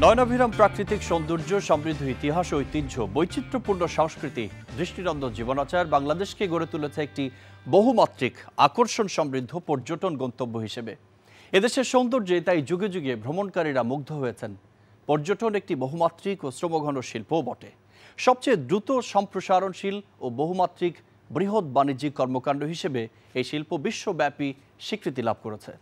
নয়নাভিরাম প্রাকৃতিক সৌন্দর্য, সমৃদ্ধ ইতিহাস, ঐতিহ্য, বৈচিত্র্যপূর্ণ সংস্কৃতি, দৃষ্টিনন্দন জীবনাচার বাংলাদেশকে গড়ে তুলেছে একটি বহুমাত্রিক আকর্ষণ সমৃদ্ধ পর্যটন গন্তব্য হিসেবে। এদেশের সৌন্দর্যে তাই যুগে যুগে ভ্রমণকারীরা মুগ্ধ হয়েছেন। পর্যটন একটি বহুমাত্রিক ও শ্রমঘন শিল্পও বটে। সবচেয়ে দ্রুত সম্প্রসারণশীল ও বহুমাত্রিক বৃহৎ বাণিজ্যিক কর্মকাণ্ড হিসেবে এই শিল্প বিশ্বব্যাপী স্বীকৃতি লাভ করেছে।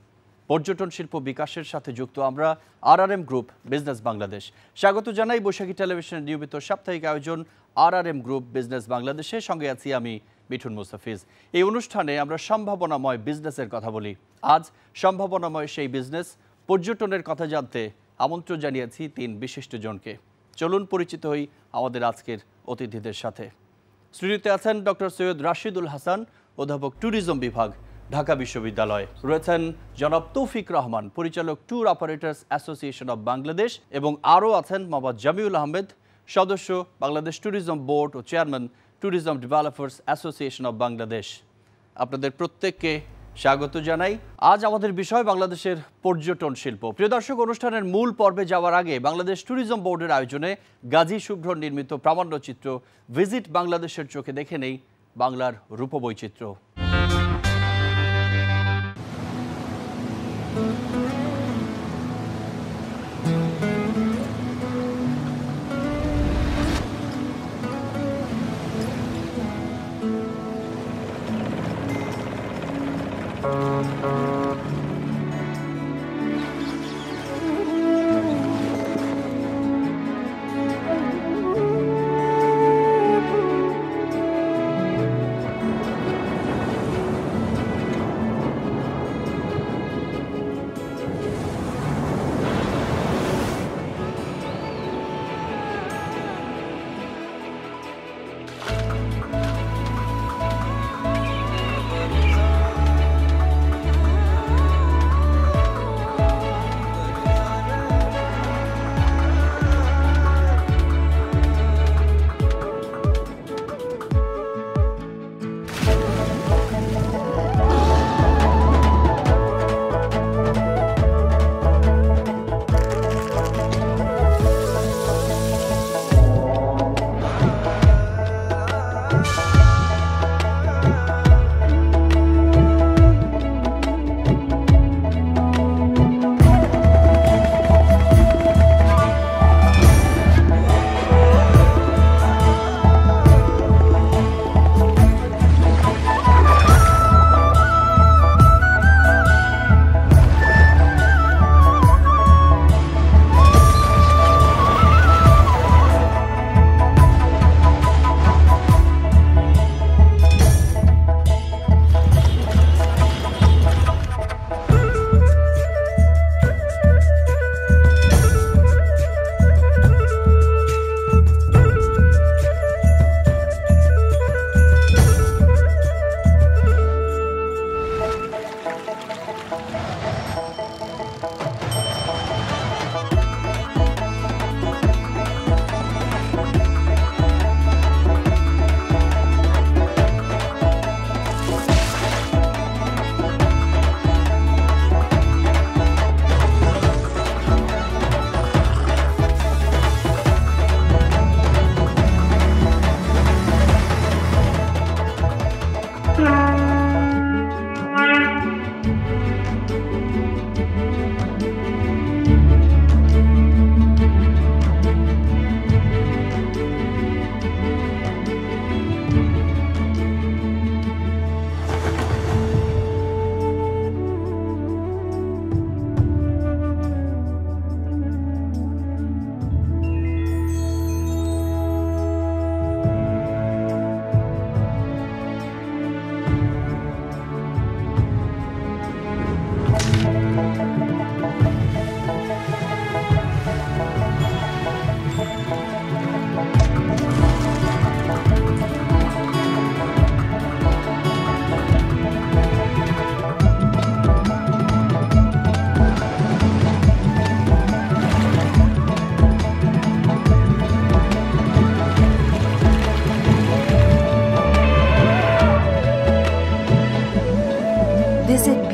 পর্যটন শিল্প বিকাশের সাথে যুক্ত আমরা আরআরএম গ্রুপ বিজনেস বাংলাদেশ। স্বাগত জানাই বৈশাখী টেলিভিশনের নিয়মিত সাপ্তাহিক আয়োজন আরআরএম গ্রুপ বিজনেস বাংলাদেশের সঙ্গে আছি আমি মিঠুন মুস্তাফিজ। এই অনুষ্ঠানে আমরা সম্ভাবনাময় বিজনেসের কথা বলি। আজ সম্ভাবনাময় সেই বিজনেস পর্যটনের কথা জানতে আমন্ত্রণ জানিয়েছি তিন বিশিষ্টজনকে। চলুন পরিচিত হই আমাদের আজকের অতিথিদের সাথে। স্টুডিওতে আছেন ডক্টর সৈয়দ রাশিদুল হাসান, অধ্যাপক ট্যুরিজম বিভাগ, ঢাকা বিশ্ববিদ্যালয়। রয়েছেন জনাব তৌফিক রহমান, পরিচালক tour operators association of Bangladesh, এবং আরও আছেন মোহাম্মদ জামিউল আহমেদ, সদস্য বাংলাদেশ ট্যুরিজম বোর্ড ও chairman tourism developers association of Bangladesh. আপনাদের প্রত্যেককে স্বাগত জানাই। আজ আমাদের বিষয় বাংলাদেশের পর্যটন শিল্প। প্রিয় দর্শক, অনুষ্ঠানের মূল পর্বে যাওয়ার আগে বাংলাদেশ ট্যুরিজম বোর্ডের আয়োজনে গাজী শুভ্র নির্মিত প্রামাণ্যচিত্র ভিজিট বাংলাদেশের চোখে দেখে নেই বাংলার রূপবৈচিত্র্য।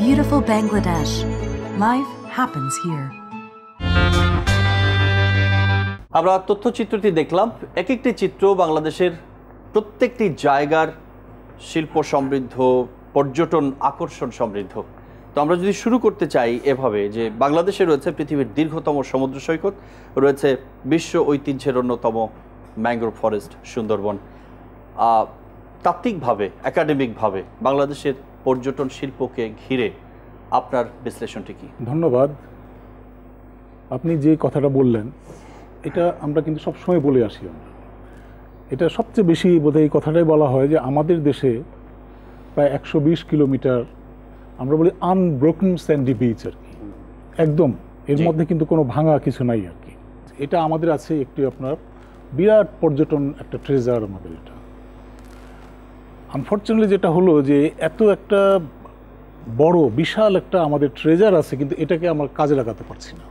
Beautiful Bangladesh. Life happens here. আমরা তথ্যচিত্রটি দেখলাম, এক একটি চিত্র বাংলাদেশের প্রত্যেকটি জায়গার শিল্প সমৃদ্ধ, পর্যটন আকর্ষণ সমৃদ্ধ। তো আমরা যদি শুরু করতে চাই এভাবে, যে বাংলাদেশে রয়েছে পৃথিবীর দীর্ঘতম সমুদ্র সৈকত, রয়েছে বিশ্ব ঐতিহ্যের অন্যতম ম্যানগ্রোভ ফরেস্ট সুন্দরবন। তাত্ত্বিকভাবে, একাডেমিকভাবে বাংলাদেশের পর্যটন শিল্পকে ঘিরে আপনার বিশ্লেষণটি কি? ধন্যবাদ। আপনি যে কথাটা বললেন এটা আমরা কিন্তু সবসময় বলে আসি। আমরা এটা সবচেয়ে বেশি বোধহয় এই কথাটাই বলা হয় যে আমাদের দেশে প্রায় 120 কিলোমিটার আমরা বলি আনব্রোকেন স্যান্ডি বিচ আর কি, একদম এর মধ্যে কিন্তু কোনো ভাঙা কিছু নাই আর কি। এটা আমাদের আছে একটি আপনার বিরাট পর্যটন একটা ট্রেজার আমাদের। এটা আনফর্চুনেটলি যেটা হলো যে এত একটা বড় বিশাল একটা আমাদের ট্রেজার আছে, কিন্তু এটাকে আমরা কাজে লাগাতে পারছি না।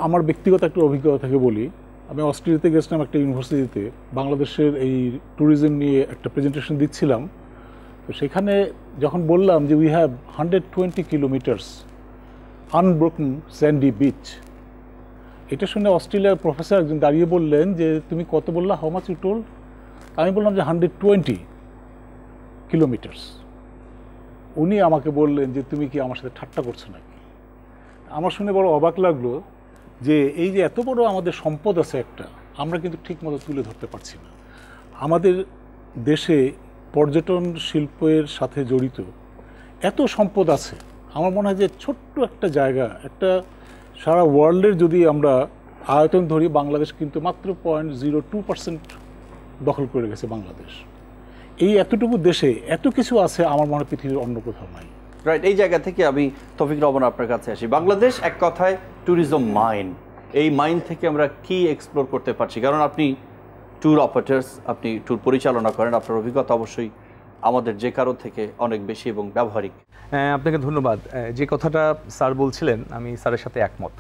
আমার ব্যক্তিগত একটা অভিজ্ঞতা থেকে বলি, আমি অস্ট্রেলিয়াতে গেছিলাম একটা ইউনিভার্সিটিতে, বাংলাদেশের এই ট্যুরিজম নিয়ে একটা প্রেজেন্টেশন দিচ্ছিলাম। তো সেখানে যখন বললাম যে we have 120 kilometres unbroken Sandy beach, এটা শুনে অস্ট্রেলিয়ার প্রফেসর একজন দাঁড়িয়ে বললেন যে তুমি কত বললা, হাউ মাচ ইউ টোল্ড? আমি বললাম যে 120 কিলোমিটার্স। উনি আমাকে বললেন যে তুমি কি আমার সাথে ঠাট্টা করছো নাকি? আমার শুনে বড় অবাক লাগলো যে এই যে এত বড় আমাদের সম্পদ আছে একটা, আমরা কিন্তু ঠিকমতো তুলে ধরতে পারছি না। আমাদের দেশে পর্যটন শিল্পের সাথে জড়িত এত সম্পদ আছে, আমার মনে হয় যে ছোট্ট একটা জায়গা, একটা সারা ওয়ার্ল্ডের যদি আমরা আয়তন ধরি, বাংলাদেশ কিন্তু মাত্র 0.02% দখল করে গেছে বাংলাদেশ। এই এতটুকু দেশে এত কিছু আছে, আমার মনে হয় পৃথিবীর অন্য কোথাও নাই। রাইট, এই জায়গা থেকে আমি তৌফিক রহমান আপনার কাছে আসি। বাংলাদেশ এক কথায় ট্যুরিজম মাইন। এই মাইন থেকে আমরা কি এক্সপ্লোর করতে পারছি? কারণ আপনি ট্যুর অপারেটার্স, আপনি ট্যুর পরিচালনা করেন, আপনার অভিজ্ঞতা অবশ্যই আমাদের যে কারো থেকে অনেক বেশি এবং ব্যবহারিক। আপনাকে ধন্যবাদ। যে কথাটা স্যার বলছিলেন আমি স্যারের সাথে একমত।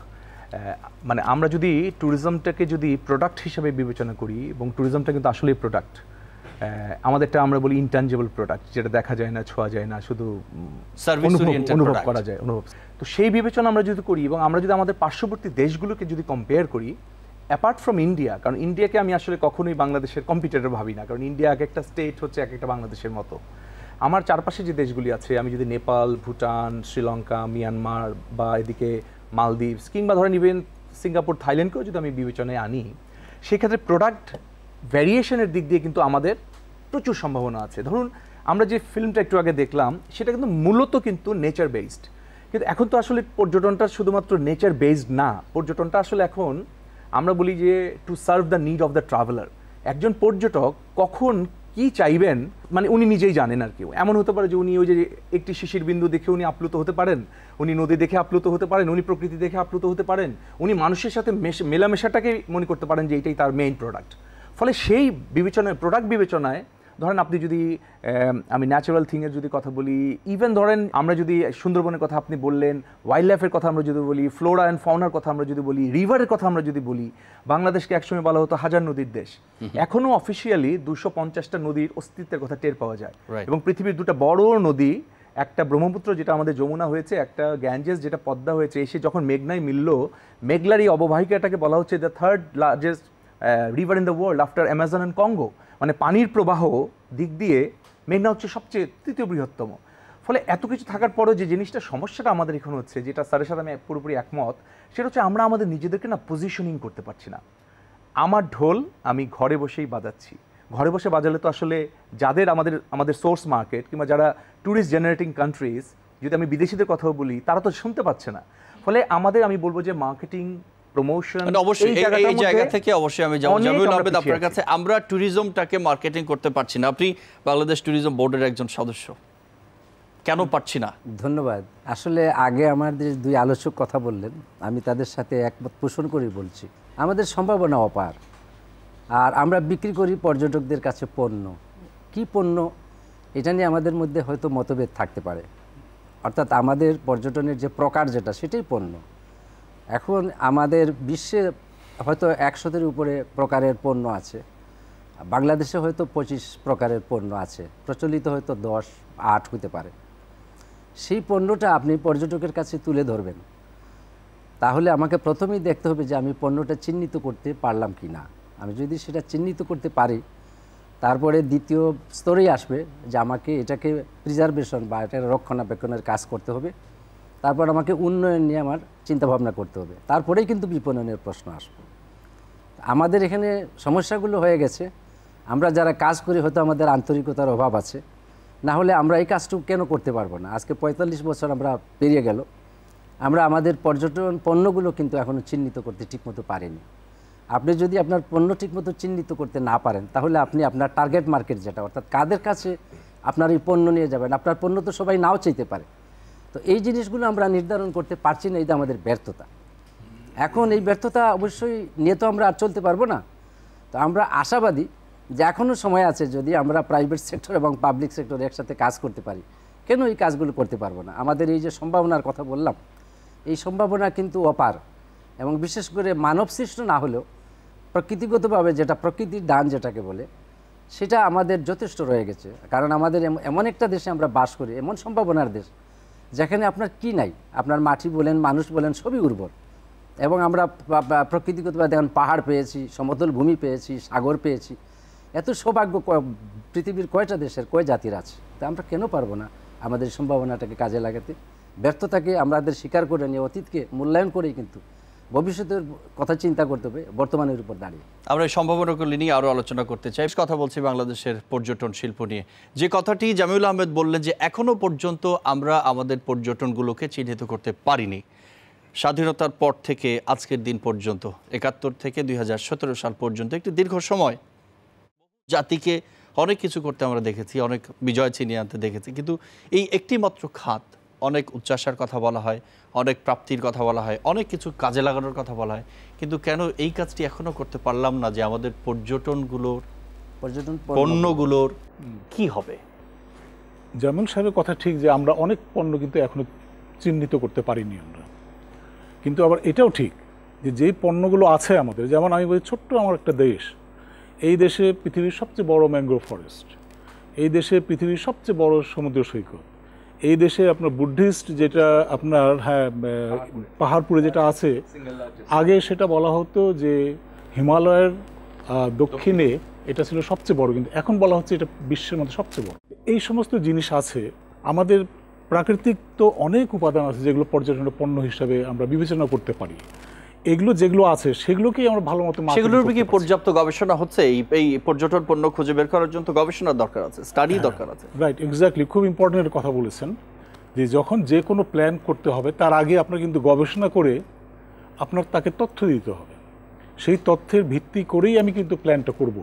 মানে আমরা যদি ট্যুরিজমটাকে যদি প্রোডাক্ট হিসেবে বিবেচনা করি, এবং ট্যুরিজমটা কিন্তু আসলেই প্রোডাক্ট, আমাদেরটা আমরা বলি ইনট্যাঞ্জিবল প্রোডাক্ট, যেটা দেখা যায় না, ছোঁয়া যায় না, শুধু অনুভব করা যায়, তো সেই বিবেচনা আমরা যদি করি, এবং আমরা যদি আমাদের পার্শ্ববর্তী দেশগুলোকে যদি কম্পেয়ার করি, অ্যাপার্ট ফ্রম ইন্ডিয়া, কারণ ইন্ডিয়াকে আমি আসলে কখনোই বাংলাদেশের কম্পিটিটর ভাবি না, কারণ ইন্ডিয়া এক একটা স্টেট হচ্ছে এক একটা বাংলাদেশের মতো। আমার চারপাশে যে দেশগুলি আছে, আমি যদি নেপাল, ভুটান, শ্রীলঙ্কা, মিয়ানমার বা এদিকে মালদ্বীপস কিংবা ধরেন ইভেন সিঙ্গাপুর, থাইল্যান্ডকেও যদি আমি বিবেচনায় আনি, সেক্ষেত্রে প্রোডাক্ট ভ্যারিয়েশনের দিক দিয়ে কিন্তু আমাদের প্রচুর সম্ভাবনা আছে। ধরুন আমরা যে ফিল্মটা একটু আগে দেখলাম, সেটা কিন্তু মূলত কিন্তু নেচার বেসড, কিন্তু এখন তো আসলে পর্যটনটা শুধুমাত্র নেচার বেসড না, পর্যটনটা আসলে এখন আমরা বলি যে to serve the need of the traveller. একজন পর্যটক কখন কি চাইবেন, মানে উনি নিজেই জানেন আর কি। এমন হতে পারে যে উনি ওই যে একটি শিশির বিন্দু দেখে উনি আপ্লুত হতে পারেন, উনি নদী দেখে আপ্লুত হতে পারেন, উনি প্রকৃতি দেখে আপ্লুত হতে পারেন, উনি মানুষের সাথে মেলামেশাটাকে মনে করতে পারেন যে এটাই তার মেইন প্রোডাক্ট। ফলে সেই বিবেচনায়, প্রোডাক্ট বিবেচনায় ধরেন আপনি যদি আমি ন্যাচারাল থিংয়ের যদি কথা বলি, ইভেন ধরেন আমরা যদি সুন্দরবনের কথা আপনি বললেন, ওয়াইল্ড লাইফের কথা আমরা যদি বলি, ফ্লোরা অ্যান্ড ফাউনার কথা আমরা যদি বলি, রিভারের কথা আমরা যদি বলি, বাংলাদেশকে একসময় বলা হতো 1000 নদীর দেশ। এখনও অফিসিয়ালি 250টা নদীর অস্তিত্বের কথা টের পাওয়া যায়, এবং পৃথিবীর দুটো বড় নদী, একটা ব্রহ্মপুত্র যেটা আমাদের যমুনা হয়েছে, একটা গ্যাঞ্জেস যেটা পদ্মা হয়েছে, এসে যখন মেঘনায় মিলল, মেঘলার এই অববাহিকাটাকে বলা হচ্ছে the third largest river in the world after Amazon and Congo. মানে পানির প্রবাহ দিক দিয়ে মেঘনা হচ্ছে সবচেয়ে তৃতীয় বৃহত্তম। ফলে এত কিছু থাকার পরেও যে জিনিসটা সমস্যাটা আমাদের এখন হচ্ছে, যেটা স্যারের সাথে আমি পুরোপুরি একমত, সেটা হচ্ছে আমরা আমাদের নিজেদেরকে না পজিশনিং করতে পারছি না। আমার ঢোল আমি ঘরে বসেই বাজাচ্ছি, ঘরে বসে বাজালে তো আসলে যাদের আমাদের সোর্স মার্কেট কিংবা যারা ট্যুরিস্ট জেনারেটিং কান্ট্রিজ, যদি আমি বিদেশিদের কথাও বলি, তারা তো শুনতে পাচ্ছে না। ফলে আমাদের, আমি বলবো যে মার্কেটিং, প্রমোশন, অবশ্যই এই জায়গা থেকে অবশ্যই আমি জামিউল আহমেদ আপনার কাছে, আমরা ট্যুরিজমটাকে মার্কেটিং করতে পারছি না। আপনি বাংলাদেশ ট্যুরিজম বোর্ডের একজন সদস্য, কেন পারছি না? ধন্যবাদ। আসলে আগে আমাদের দুই আলোচক কথা বললেন, আমি তাদের সাথে একমত পোষণ করেই বলছি, আমাদের সম্ভাবনা অপার, আর আমরা বিক্রি করি পর্যটকদের কাছে পণ্য। কি পণ্য, এটা নিয়ে আমাদের মধ্যে হয়তো মতভেদ থাকতে পারে। অর্থাৎ আমাদের পর্যটনের যে প্রকার যেটা, সেটাই পণ্য। এখন আমাদের বিশ্বে হয়তো 100-এর উপরে প্রকারের পণ্য আছে, বাংলাদেশে হয়তো 25 প্রকারের পণ্য আছে, প্রচলিত হয়তো 10-8 হতে পারে। সেই পণ্যটা আপনি পর্যটকের কাছে তুলে ধরবেন, তাহলে আমাকে প্রথমেই দেখতে হবে যে আমি পণ্যটা চিহ্নিত করতে পারলাম কি না। আমি যদি সেটা চিহ্নিত করতে পারি, তারপরে দ্বিতীয় স্তরেই আসবে যে আমাকে এটাকে প্রিজার্ভেশন বা এটা রক্ষণাবেক্ষণের কাজ করতে হবে। তারপর আমাকে উন্নয়ন নিয়ে আমার চিন্তাভাবনা করতে হবে, তারপরেই কিন্তু বিপণনের প্রশ্ন আসবে। আমাদের এখানে সমস্যাগুলো হয়ে গেছে, আমরা যারা কাজ করি হয়তো আমাদের আন্তরিকতার অভাব আছে, না হলে আমরা এই কাজটুকু কেন করতে পারবো না? আজকে ৪৫ বছর আমরা পেরিয়ে গেল, আমরা আমাদের পর্যটন পণ্যগুলো কিন্তু এখনও চিহ্নিত করতে ঠিকমতো পারিনি। আপনি যদি আপনার পণ্য ঠিকমতো চিহ্নিত করতে না পারেন, তাহলে আপনি আপনার টার্গেট মার্কেট যেটা, অর্থাৎ কাদের কাছে আপনার এই পণ্য নিয়ে যাবেন, আপনার পণ্য তো সবাই নাও চাইতে পারে। তো এই জিনিসগুলো আমরা নির্ধারণ করতে পারছি না, এটা আমাদের ব্যর্থতা। এখন এই ব্যর্থতা অবশ্যই নিয়ে তো আমরা আর চলতে পারবো না। তো আমরা আশাবাদী যে এখনও সময় আছে, যদি আমরা প্রাইভেট সেক্টর এবং পাবলিক সেক্টর একসাথে কাজ করতে পারি, কেন এই কাজগুলো করতে পারবো না? আমাদের এই যে সম্ভাবনার কথা বললাম, এই সম্ভাবনা কিন্তু অপার, এবং বিশেষ করে মানব সৃষ্ট না হলেও প্রকৃতিগতভাবে যেটা প্রকৃতির দান যেটাকে বলে, সেটা আমাদের যথেষ্ট রয়ে গেছে। কারণ আমাদের এমন একটা দেশে আমরা বাস করি, এমন সম্ভাবনার দেশ, যেখানে আপনার কি নাই, আপনার মাটি বলেন, মানুষ বলেন, সবই উর্বর। এবং আমরা প্রকৃতিগতভাবে দেখেন পাহাড় পেয়েছি, সমতল ভূমি পেয়েছি, সাগর পেয়েছি। এত সৌভাগ্য পৃথিবীর কয়টা দেশের, কয় জাতির আছে? তা আমরা কেন পারবো না আমাদের সম্ভাবনাটাকে কাজে লাগাতে? ব্যর্থতাকে আমাদের স্বীকার করে নিয়ে অতীতকে মূল্যায়ন করেই কিন্তু ভবিষ্যতের কথা চিন্তা করতে হবে, বর্তমানের উপর দাঁড়িয়ে। আমরা এই সম্ভাবনাগুলি নিয়ে আরও আলোচনা করতে চাই। কথা বলছি বাংলাদেশের পর্যটন শিল্প নিয়ে। যে কথাটি জামিউল আহমেদ বললেন যে এখনও পর্যন্ত আমরা আমাদের পর্যটনগুলোকে চিহ্নিত করতে পারিনি। স্বাধীনতার পর থেকে আজকের দিন পর্যন্ত, ৭১ থেকে ২০১৭ সাল পর্যন্ত একটি দীর্ঘ সময় জাতিকে অনেক কিছু করতে আমরা দেখেছি, অনেক বিজয় ছিনিয়ে আনতে দেখেছি, কিন্তু এই একটি মাত্র খাত, অনেক উচ্চাসার কথা বলা হয়, অনেক প্রাপ্তির কথা বলা হয়, অনেক কিছু কাজে লাগানোর কথা বলা হয়, কিন্তু কেন এই কাজটি এখনো করতে পারলাম না যে আমাদের পর্যটন পণ্যগুলোর কি হবে? জামিল সাহেবের কথা ঠিক যে আমরা অনেক পণ্য কিন্তু এখনো চিহ্নিত করতে পারিনি আমরা, কিন্তু আবার এটাও ঠিক যে যেই পণ্যগুলো আছে আমাদের, যেমন আমি বলি ছোট্ট আমার একটা দেশ, এই দেশে পৃথিবীর সবচেয়ে বড় ম্যানগ্রোভ ফরেস্ট, এই দেশে পৃথিবীর সবচেয়ে বড় সমুদ্র সৈকত, এই দেশে আপনার বুদ্ধিস্ট যেটা আপনার পাহাড়পুরে যেটা আছে, আগে সেটা বলা হতো যে হিমালয়ের দক্ষিণে এটা ছিল সবচেয়ে বড়, কিন্তু এখন বলা হচ্ছে এটা বিশ্বের মধ্যে সবচেয়ে বড়। এই সমস্ত জিনিস আছে। আমাদের প্রাকৃতিক তো অনেক উপাদান আছে যেগুলো পর্যটনের পণ্য হিসাবে আমরা বিবেচনা করতে পারি। এগুলো যেগুলো আছে সেগুলোকেই আমরা ভালো মতো, সেগুলোর কি পর্যাপ্ত গবেষণা হচ্ছে? এই পর্যটন পণ্য খুঁজে বের করার জন্য গবেষণার দরকার আছে, স্টাডি দরকার আছে। রাইট, এক্স্যাক্টলি, খুব ইম্পর্টেন্ট কথা বলেছেন যে যখন যে কোনো প্ল্যান করতে হবে তার আগে আপনার কিন্তু গবেষণা করে আপনার তাকে তথ্য দিতে হবে, সেই তথ্যের ভিত্তি করেই আমি কিন্তু প্ল্যানটা করব।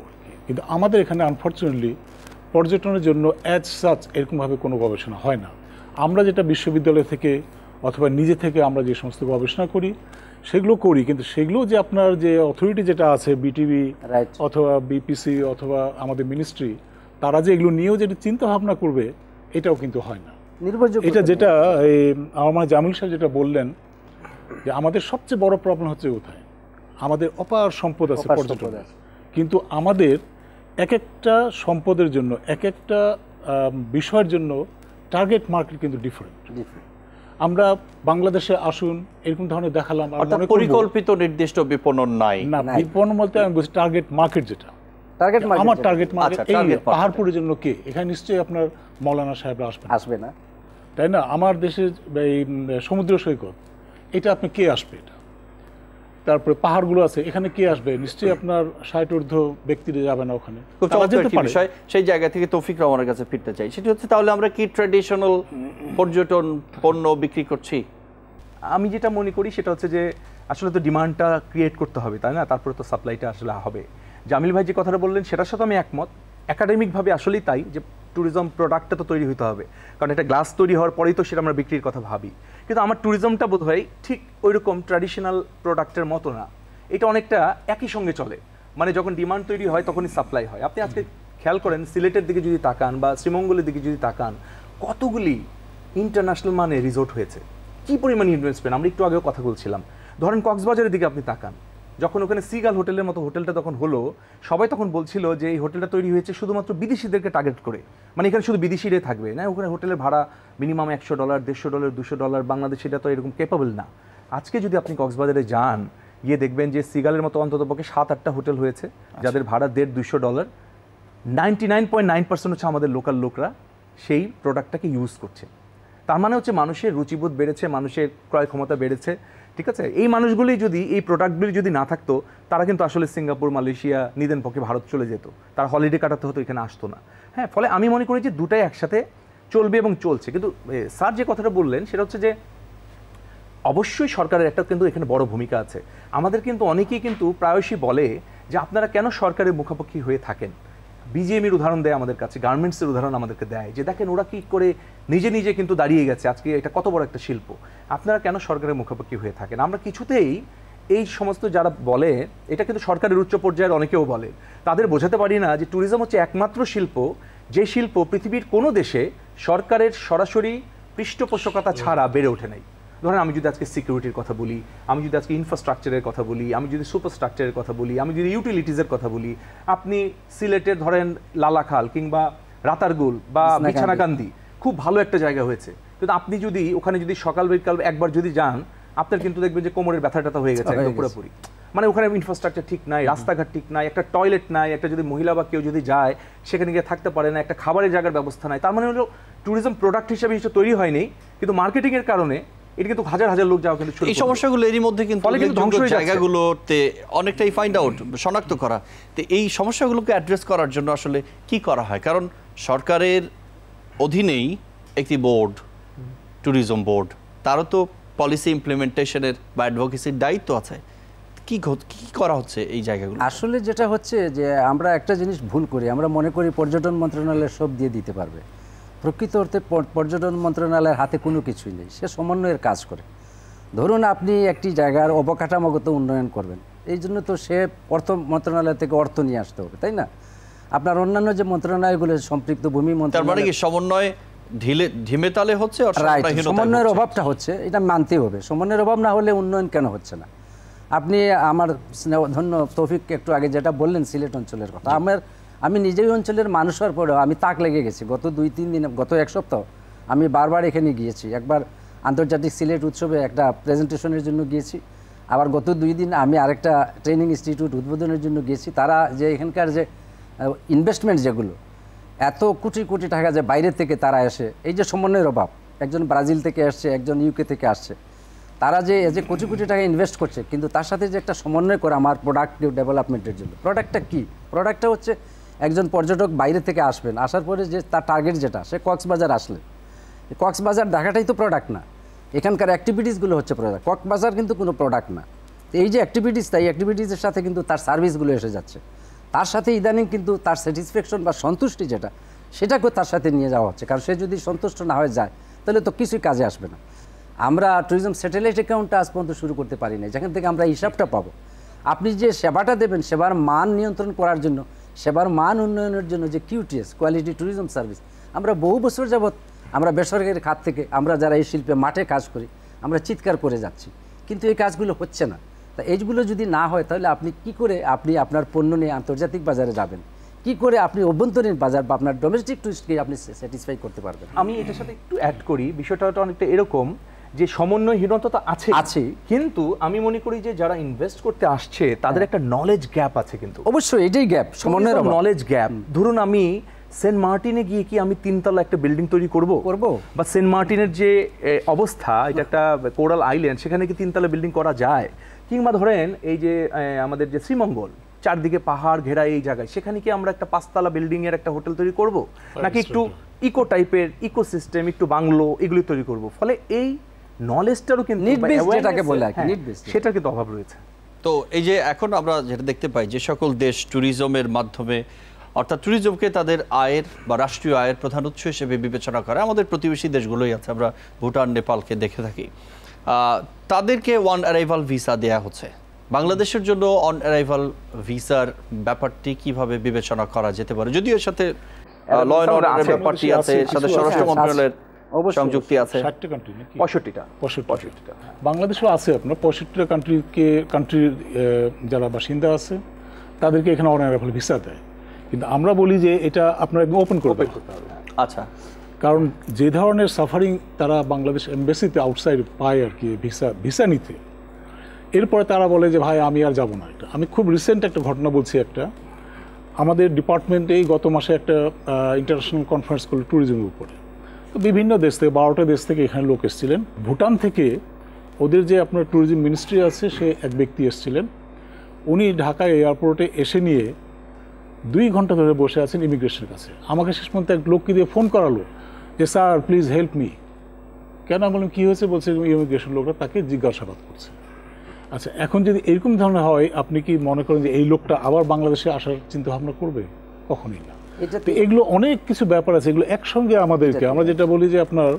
কিন্তু আমাদের এখানে আনফর্চুনেটলি পর্যটনের জন্য অ্যাজ সাচ এরকমভাবে কোনো গবেষণা হয় না। আমরা যেটা বিশ্ববিদ্যালয় থেকে অথবা নিজে থেকে আমরা যে সমস্ত গবেষণা করি সেগুলো করি, কিন্তু সেগুলো যে আপনার যে অথরিটি যেটা আছে, বিটিভি অথবা বিপিসি অথবা আমাদের মিনিস্ট্রি, তারা যে এগুলো নিয়েও যেটা চিন্তা ভাবনা করবে এটাও কিন্তু হয় না। এটা যেটা আমার জামিল সাহেব যেটা বললেন যে আমাদের সবচেয়ে বড় প্রবলেম হচ্ছে কোথায়, আমাদের অপার সম্পদ আছে পর্যটন, কিন্তু আমাদের এক একটা সম্পদের জন্য, এক একটা বিষয়ের জন্য টার্গেট মার্কেট কিন্তু ডিফারেন্ট। আমরা বাংলাদেশে আসুন এরকম ধরনের দেখালাম, পরিকল্পিত নির্দিষ্ট বিপণন নাই। না, বিপণন বলতে আমি বলছি টার্গেট মার্কেট, যেটা আমার টার্গেট মার্কেট এই পাহাড়পুরের জন্য কে, এখানে নিশ্চয়ই আপনার মৌলানা সাহেবরা আসবে না, তাই না? আমার দেশের এই সমুদ্র সৈকত, এটা আপনি কে আসবে? এটা তারপরে পাহাড়গুলো আছে, এখানে কে আসবে? নিশ্চয়ই আপনার 60 ঊর্ধ্ব ব্যক্তিরা যাবে না ওখানে। সেই জায়গা থেকে তৌফিক রহমানের কাছে ফিরতে চাই, সেটি হচ্ছে তাহলে আমরা কি ট্র্যাডিশনাল পর্যটন পণ্য বিক্রি করছি? আমি যেটা মনে করি সেটা হচ্ছে যে আসলে তো ডিমান্ডটা ক্রিয়েট করতে হবে, তাই না? তারপরে তো সাপ্লাইটা আসলে হবে। জামিল ভাই যে কথাটা বললেন সেটার সাথে আমি একমত। একাডেমিকভাবে আসলেই তাই, যে ট্যুরিজম প্রোডাক্টটা তো তৈরি হতে হবে, কারণ একটা গ্লাস তৈরি হওয়ার পরেই তো সেটা আমরা বিক্রির কথা ভাবি। কিন্তু আমার ট্যুরিজমটা বোধ হয় ঠিক ওই রকম ট্র্যাডিশনাল প্রোডাক্টের মতো না, এটা অনেকটা একই সঙ্গে চলে। মানে যখন ডিমান্ড তৈরি হয় তখনই সাপ্লাই হয়। আপনি আজকে খেয়াল করেন সিলেটের দিকে যদি তাকান বা শ্রীমঙ্গলের দিকে যদি তাকান, কতগুলি ইন্টারন্যাশনাল মানে রিসোর্ট হয়েছে, কী পরিমাণ ইনভেস্টমেন্ট। আমরা একটু আগেও কথা বলছিলাম, ধরেন কক্সবাজারের দিকে আপনি তাকান, যখন ওখানে সিগাল হোটেলের মতো হোটেলটা তখন হলো, সবাই তখন বলছিল যে এই হোটেলটা তৈরি হয়েছে শুধুমাত্র বিদেশিদেরকে টার্গেট করে, মানে এখানে শুধু বিদেশিরাই থাকবে না। ওখানে হোটেলের ভাড়া মিনিমাম $100, $150, $200, বাংলাদেশ এটা তো এরকম ক্যাপাবল না। আজকে যদি আপনি কক্সবাজারে যান, গিয়ে দেখবেন যে সিগালের মতো অন্ততপক্ষে 7-8টা হোটেল হয়েছে যাদের ভাড়া $150-200। 99.9% হচ্ছে আমাদের লোকাল লোকরা সেই প্রোডাক্টটাকে ইউজ করছে। তার মানে হচ্ছে মানুষের রুচিবোধ বেড়েছে, মানুষের ক্রয় ক্ষমতা বেড়েছে, ঠিক আছে? এই মানুষগুলি যদি, এই প্রোডাক্টগুলি যদি না থাকতো, তারা কিন্তু আসলে সিঙ্গাপুর, মালয়েশিয়া, নিদেন পক্ষে ভারত চলে যেত, তারা হলিডে কাটাতে হতো, এখানে আসতো না। হ্যাঁ, ফলে আমি মনে করি যে দুটাই একসাথে চলবে এবং চলছে। কিন্তু স্যার যে কথাটা বললেন সেটা হচ্ছে যে অবশ্যই সরকারের একটা কিন্তু এখানে বড় ভূমিকা আছে। আমাদের কিন্তু অনেকেই কিন্তু প্রায়শই বলে যে আপনারা কেন সরকারের মুখাপেক্ষি হয়ে থাকেন। বিজিএমির উদাহরণ দেয় আমাদের কাছে, গার্মেন্টসের উদাহরণ আমাদেরকে দেয়, যে দেখেন ওরা কি করে নিজে নিজে কিন্তু দাঁড়িয়ে গেছে, আজকে এটা কত বড় একটা শিল্প, আপনারা কেন সরকারের মুখাপেক্ষি হয়ে থাকেন। আমরা কিছুতেই এই সমস্ত যারা বলে, এটা কিন্তু সরকারের উচ্চ পর্যায়ের অনেকেও বলে, তাদের বোঝাতে পারি না যে ট্যুরিজম হচ্ছে একমাত্র শিল্প, যে শিল্প পৃথিবীর কোনো দেশে সরকারের সরাসরি পৃষ্ঠপোষকতা ছাড়া বেড়ে ওঠে নাই। ধরেন আমি যদি আজকে সিকিউরিটির কথা বলি, আমি যদি আজকে ইনফ্রাস্ট্রাকচারের কথা বলি, আমি যদি সুপার স্ট্রাকচারের কথা বলি, আমি যদি ইউটিলিটিসের কথা বলি, আপনি সিলেটের ধরেন লালাখাল কিংবা রাতারগুল বা বিছানাকান্দি খুব ভালো একটা জায়গা হয়েছে, কিন্তু আপনি যদি ওখানে যদি সকাল বিকাল একবার যদি যান, আপনার কিন্তু দেখবেন যে কোমরের ব্যথা ট্যাথা হয়ে গেছে একদম পুরোপুরি। মানে ওখানে ইনফ্রাস্ট্রাকচার ঠিক নাই, রাস্তাঘাট ঠিক নাই, একটা টয়লেট নাই, একটা যদি মহিলা বা কেউ যদি যায় সেখানে গিয়ে থাকতে পারে না, একটা খাবারের জায়গার ব্যবস্থা নাই। তার মানে হলো ট্যুরিজম প্রোডাক্ট হিসেবে তৈরি হয়নি, কিন্তু মার্কেটিং এর কারণে এটা কিন্তু হাজার হাজার লোক যাওয়া কিন্তু এই সমস্যাগুলো এরই মধ্যে কিন্তু ধ্বংস জায়গাগুলোতে অনেকটাই ফাইন্ড আউট, শনাক্ত করা। তো এই সমস্যাগুলোকে অ্যাড্রেস করার জন্য আসলে কি করা হয়? কারণ সরকারের অধীনেই একটি বোর্ড, ট্যুরিজম বোর্ড, তারও তো পলিসি ইমপ্লিমেন্টেশনের বা অ্যাডভোকেসির দায়িত্ব আছে। কি করা হচ্ছে এই জায়গাগুলো? আসলে যেটা হচ্ছে যে আমরা একটা জিনিস ভুল করি, আমরা মনে করি পর্যটন মন্ত্রণালয় সব দিয়ে দিতে পারবে। প্রকৃত অর্থে পর্যটন মন্ত্রণালয়ের হাতে কোনো কিছুই নেই, সে সমন্বয়ের কাজ করে। ধরুন আপনি একটি জায়গার অবকাঠামোগত উন্নয়ন করবেন, এই জন্য তো সে অর্থ মন্ত্রণালয় থেকে অর্থ নিয়ে আসতে হবে, তাই না? আপনার অন্যান্য যে মন্ত্রণালয়গুলো সম্পৃক্ত ভূমি মন্ত্রণালয়, সমন্বয় ঢিমে তালে হচ্ছে, সমন্বয়ের অভাবটা হচ্ছে, এটা মানতে হবে। সমন্বয়ের অভাব না হলে উন্নয়ন কেন হচ্ছে না? আপনি আমার ধন্য তৌফিক একটু আগে যেটা বললেন সিলেট অঞ্চলের কথা, আমি নিজেই অঞ্চলের মানুষ হওয়ার পরেও আমি তাক লেগে গেছি। গত 2-3 দিন, গত 1 সপ্তাহ আমি বারবার এখানে গিয়েছি। একবার আন্তর্জাতিক সিলেট উৎসবে একটা প্রেজেন্টেশনের জন্য গিয়েছি, আবার গত 2 দিন আমি আরেকটা ট্রেনিং ইনস্টিটিউট উদ্বোধনের জন্য গিয়েছি। তারা যে এখানকার যে ইনভেস্টমেন্ট যেগুলো এত কোটি কোটি টাকা যে বাইরে থেকে তারা এসে, এই যে সমন্বয়ের অভাব, একজন ব্রাজিল থেকে আসছে, একজন ইউকে থেকে আসছে, তারা যে কোটি কোটি টাকা ইনভেস্ট করছে, কিন্তু তার সাথে যে একটা সমন্বয় করে আমার প্রোডাক্টিভ ডেভেলপমেন্টের জন্য। প্রোডাক্টটা কি? প্রোডাক্টটা হচ্ছে একজন পর্যটক বাইরে থেকে আসবেন, আসার পরে যে তার টার্গেট যেটা, সে কক্সবাজার আসলে কক্সবাজার দেখাটাই তো প্রোডাক্ট না, এখানকার অ্যাক্টিভিটিসগুলো হচ্ছে প্রোডাক্ট। কক্সবাজার কিন্তু কোনো প্রোডাক্ট না। এই যে অ্যাক্টিভিটিস, তাই অ্যাক্টিভিটিসের সাথে কিন্তু তার সার্ভিসগুলো এসে যাচ্ছে, তার সাথে ইদানিং কিন্তু তার স্যাটিসফ্যাকশন বা সন্তুষ্টি যেটা, সেটাকে তার সাথে নিয়ে যাওয়া হচ্ছে। কারণ সে যদি সন্তুষ্ট না হয়ে যায় তাহলে তো কিছুই কাজে আসবে না। আমরা ট্যুরিজম স্যাটেলাইট অ্যাকাউন্টটা আজ পর্যন্ত শুরু করতে পারি না, যেখান থেকে আমরা হিসাবটা পাবো। আপনি যে সেবাটা দেবেন, সেবার মান নিয়ন্ত্রণ করার জন্য, সেবার মান উন্নয়নের জন্য যে QTS, কোয়ালিটি ট্যুরিজম সার্ভিস, আমরা বহু বছর যাবৎ আমরা বেসরকারি খাত থেকে আমরা যারা এই শিল্পে মাঠে কাজ করি, আমরা চিৎকার করে যাচ্ছি, কিন্তু এই কাজগুলো হচ্ছে না। তা এইগুলো যদি না হয় তাহলে আপনি কি করে আপনি আপনার পণ্য নিয়ে আন্তর্জাতিক বাজারে যাবেন? কি করে আপনি অভ্যন্তরীণ বাজার বা আপনার ডোমেস্টিক টুরিস্টকে আপনি স্যাটিসফাই করতে পারবেন? আমি এটার সাথে একটু অ্যাড করি, বিষয়টা অনেকটা এরকম যে সমন্বয়হীনতা তো আছে, কিন্তু আমি মনে করি যে যারা ইনভেস্ট করতে আসছে তাদের একটা নলেজ গ্যাপ আছে। কিন্তু অবশ্যই এটাই গ্যাপ, সমন্বয়ের নলেজ গ্যাপ। ধরুন আমি সেন্ট মার্টিনে গিয়ে কি আমি 3 তলা একটা বিল্ডিং তৈরি করব, বা সেন্ট মার্টিনের যে অবস্থা, এটা একটা কোরাল আইল্যান্ড, সেখানে কি 3 তলা বিল্ডিং করা যায়? কিংবা ধরেন এই যে আমাদের যে শ্রীমঙ্গল, চারদিকে পাহাড় ঘেরা এই জায়গায়, সেখানে কি আমরা একটা 5 তলা বিল্ডিং এর একটা হোটেল তৈরি করব, নাকি একটু ইকো টাইপের ইকোসিস্টেম, একটু বাংলো এগুলি তৈরি করব? ফলে এই নলেজটারও কিন্তু সেটা কিন্তু অভাব রয়েছে। তো এই যে এখন আমরা যেটা দেখতে পাই, যে সকল দেশ ট্যুরিজমের মাধ্যমে, অর্থাৎ ট্যুরিজমকে তাদের আয়ের বা রাষ্ট্রীয় আয়ের প্রধান উৎস হিসেবে বিবেচনা করে, আমাদের প্রতিবেশী দেশগুলোই আছে, আমরা ভুটান, নেপালকে দেখে থাকি, তাদেরকে অন অ্যারাইভাল ভিসা দেয়া হচ্ছে। বাংলাদেশের জন্য অন অ্যারাইভাল ভিসার ব্যাপারটি কিভাবে বিবেচনা করা যেতে পারে? যদিও এর সাথে ল অ্যান্ড অর্ডারের ব্যাপারটি আছে, সাথে স্বরাষ্ট্র মন্ত্রণালয়ের সংযুক্তি আছে। 60টা কান্ট্রি নাকি? 65টা। বাংলাদেশও আছে আপনার 65টা কান্ট্রির যারা বাসিন্দা আছে তাদেরকে এখানে অন অ্যারাইভাল ভিসা দেয়, কিন্তু আমরা বলি যে এটা আপনারা ওপেন করতে হবে। আচ্ছা, কারণ যে ধরনের সাফারিং তারা বাংলাদেশ এমবাসিতে আউটসাইড পায় আর কি ভিসা নিতে, এরপরে তারা বলে যে ভাই আমি আর যাব না। এটা আমি খুব রিসেন্ট একটা ঘটনা বলছি। আমাদের ডিপার্টমেন্টেই গত মাসে একটা ইন্টারন্যাশনাল কনফারেন্স করলো ট্যুরিজমের উপরে। তো বিভিন্ন দেশ থেকে 12টা দেশ থেকে এখানে লোক এসেছিলেন। ভুটান থেকে ওদের যে আপনার ট্যুরিজম মিনিস্ট্রি আছে সে এক ব্যক্তি এসেছিলেন। উনি ঢাকায় এয়ারপোর্টে এসে নিয়ে 2 ঘন্টা ধরে বসে আছেন ইমিগ্রেশনের কাছে। আমাকে শেষ পর্যন্ত এক লোককে দিয়ে ফোন করালো যে স্যার প্লিজ হেল্প মি। কেন? আমি বললাম কী হয়েছে? বলছে ইমিগ্রেশন লোকরা তাকে জিজ্ঞাসাবাদ করছে। আচ্ছা, এখন যদি এরকম ধরনের হয়, আপনি কি মনে করেন যে এই লোকটা আবার বাংলাদেশে আসার চিন্তা ভাবনা করবে? কখনোই না। তো এগুলো অনেক কিছু ব্যাপার আছে, এগুলো একসঙ্গে আমাদেরকে, আমরা যেটা বলি যে আপনার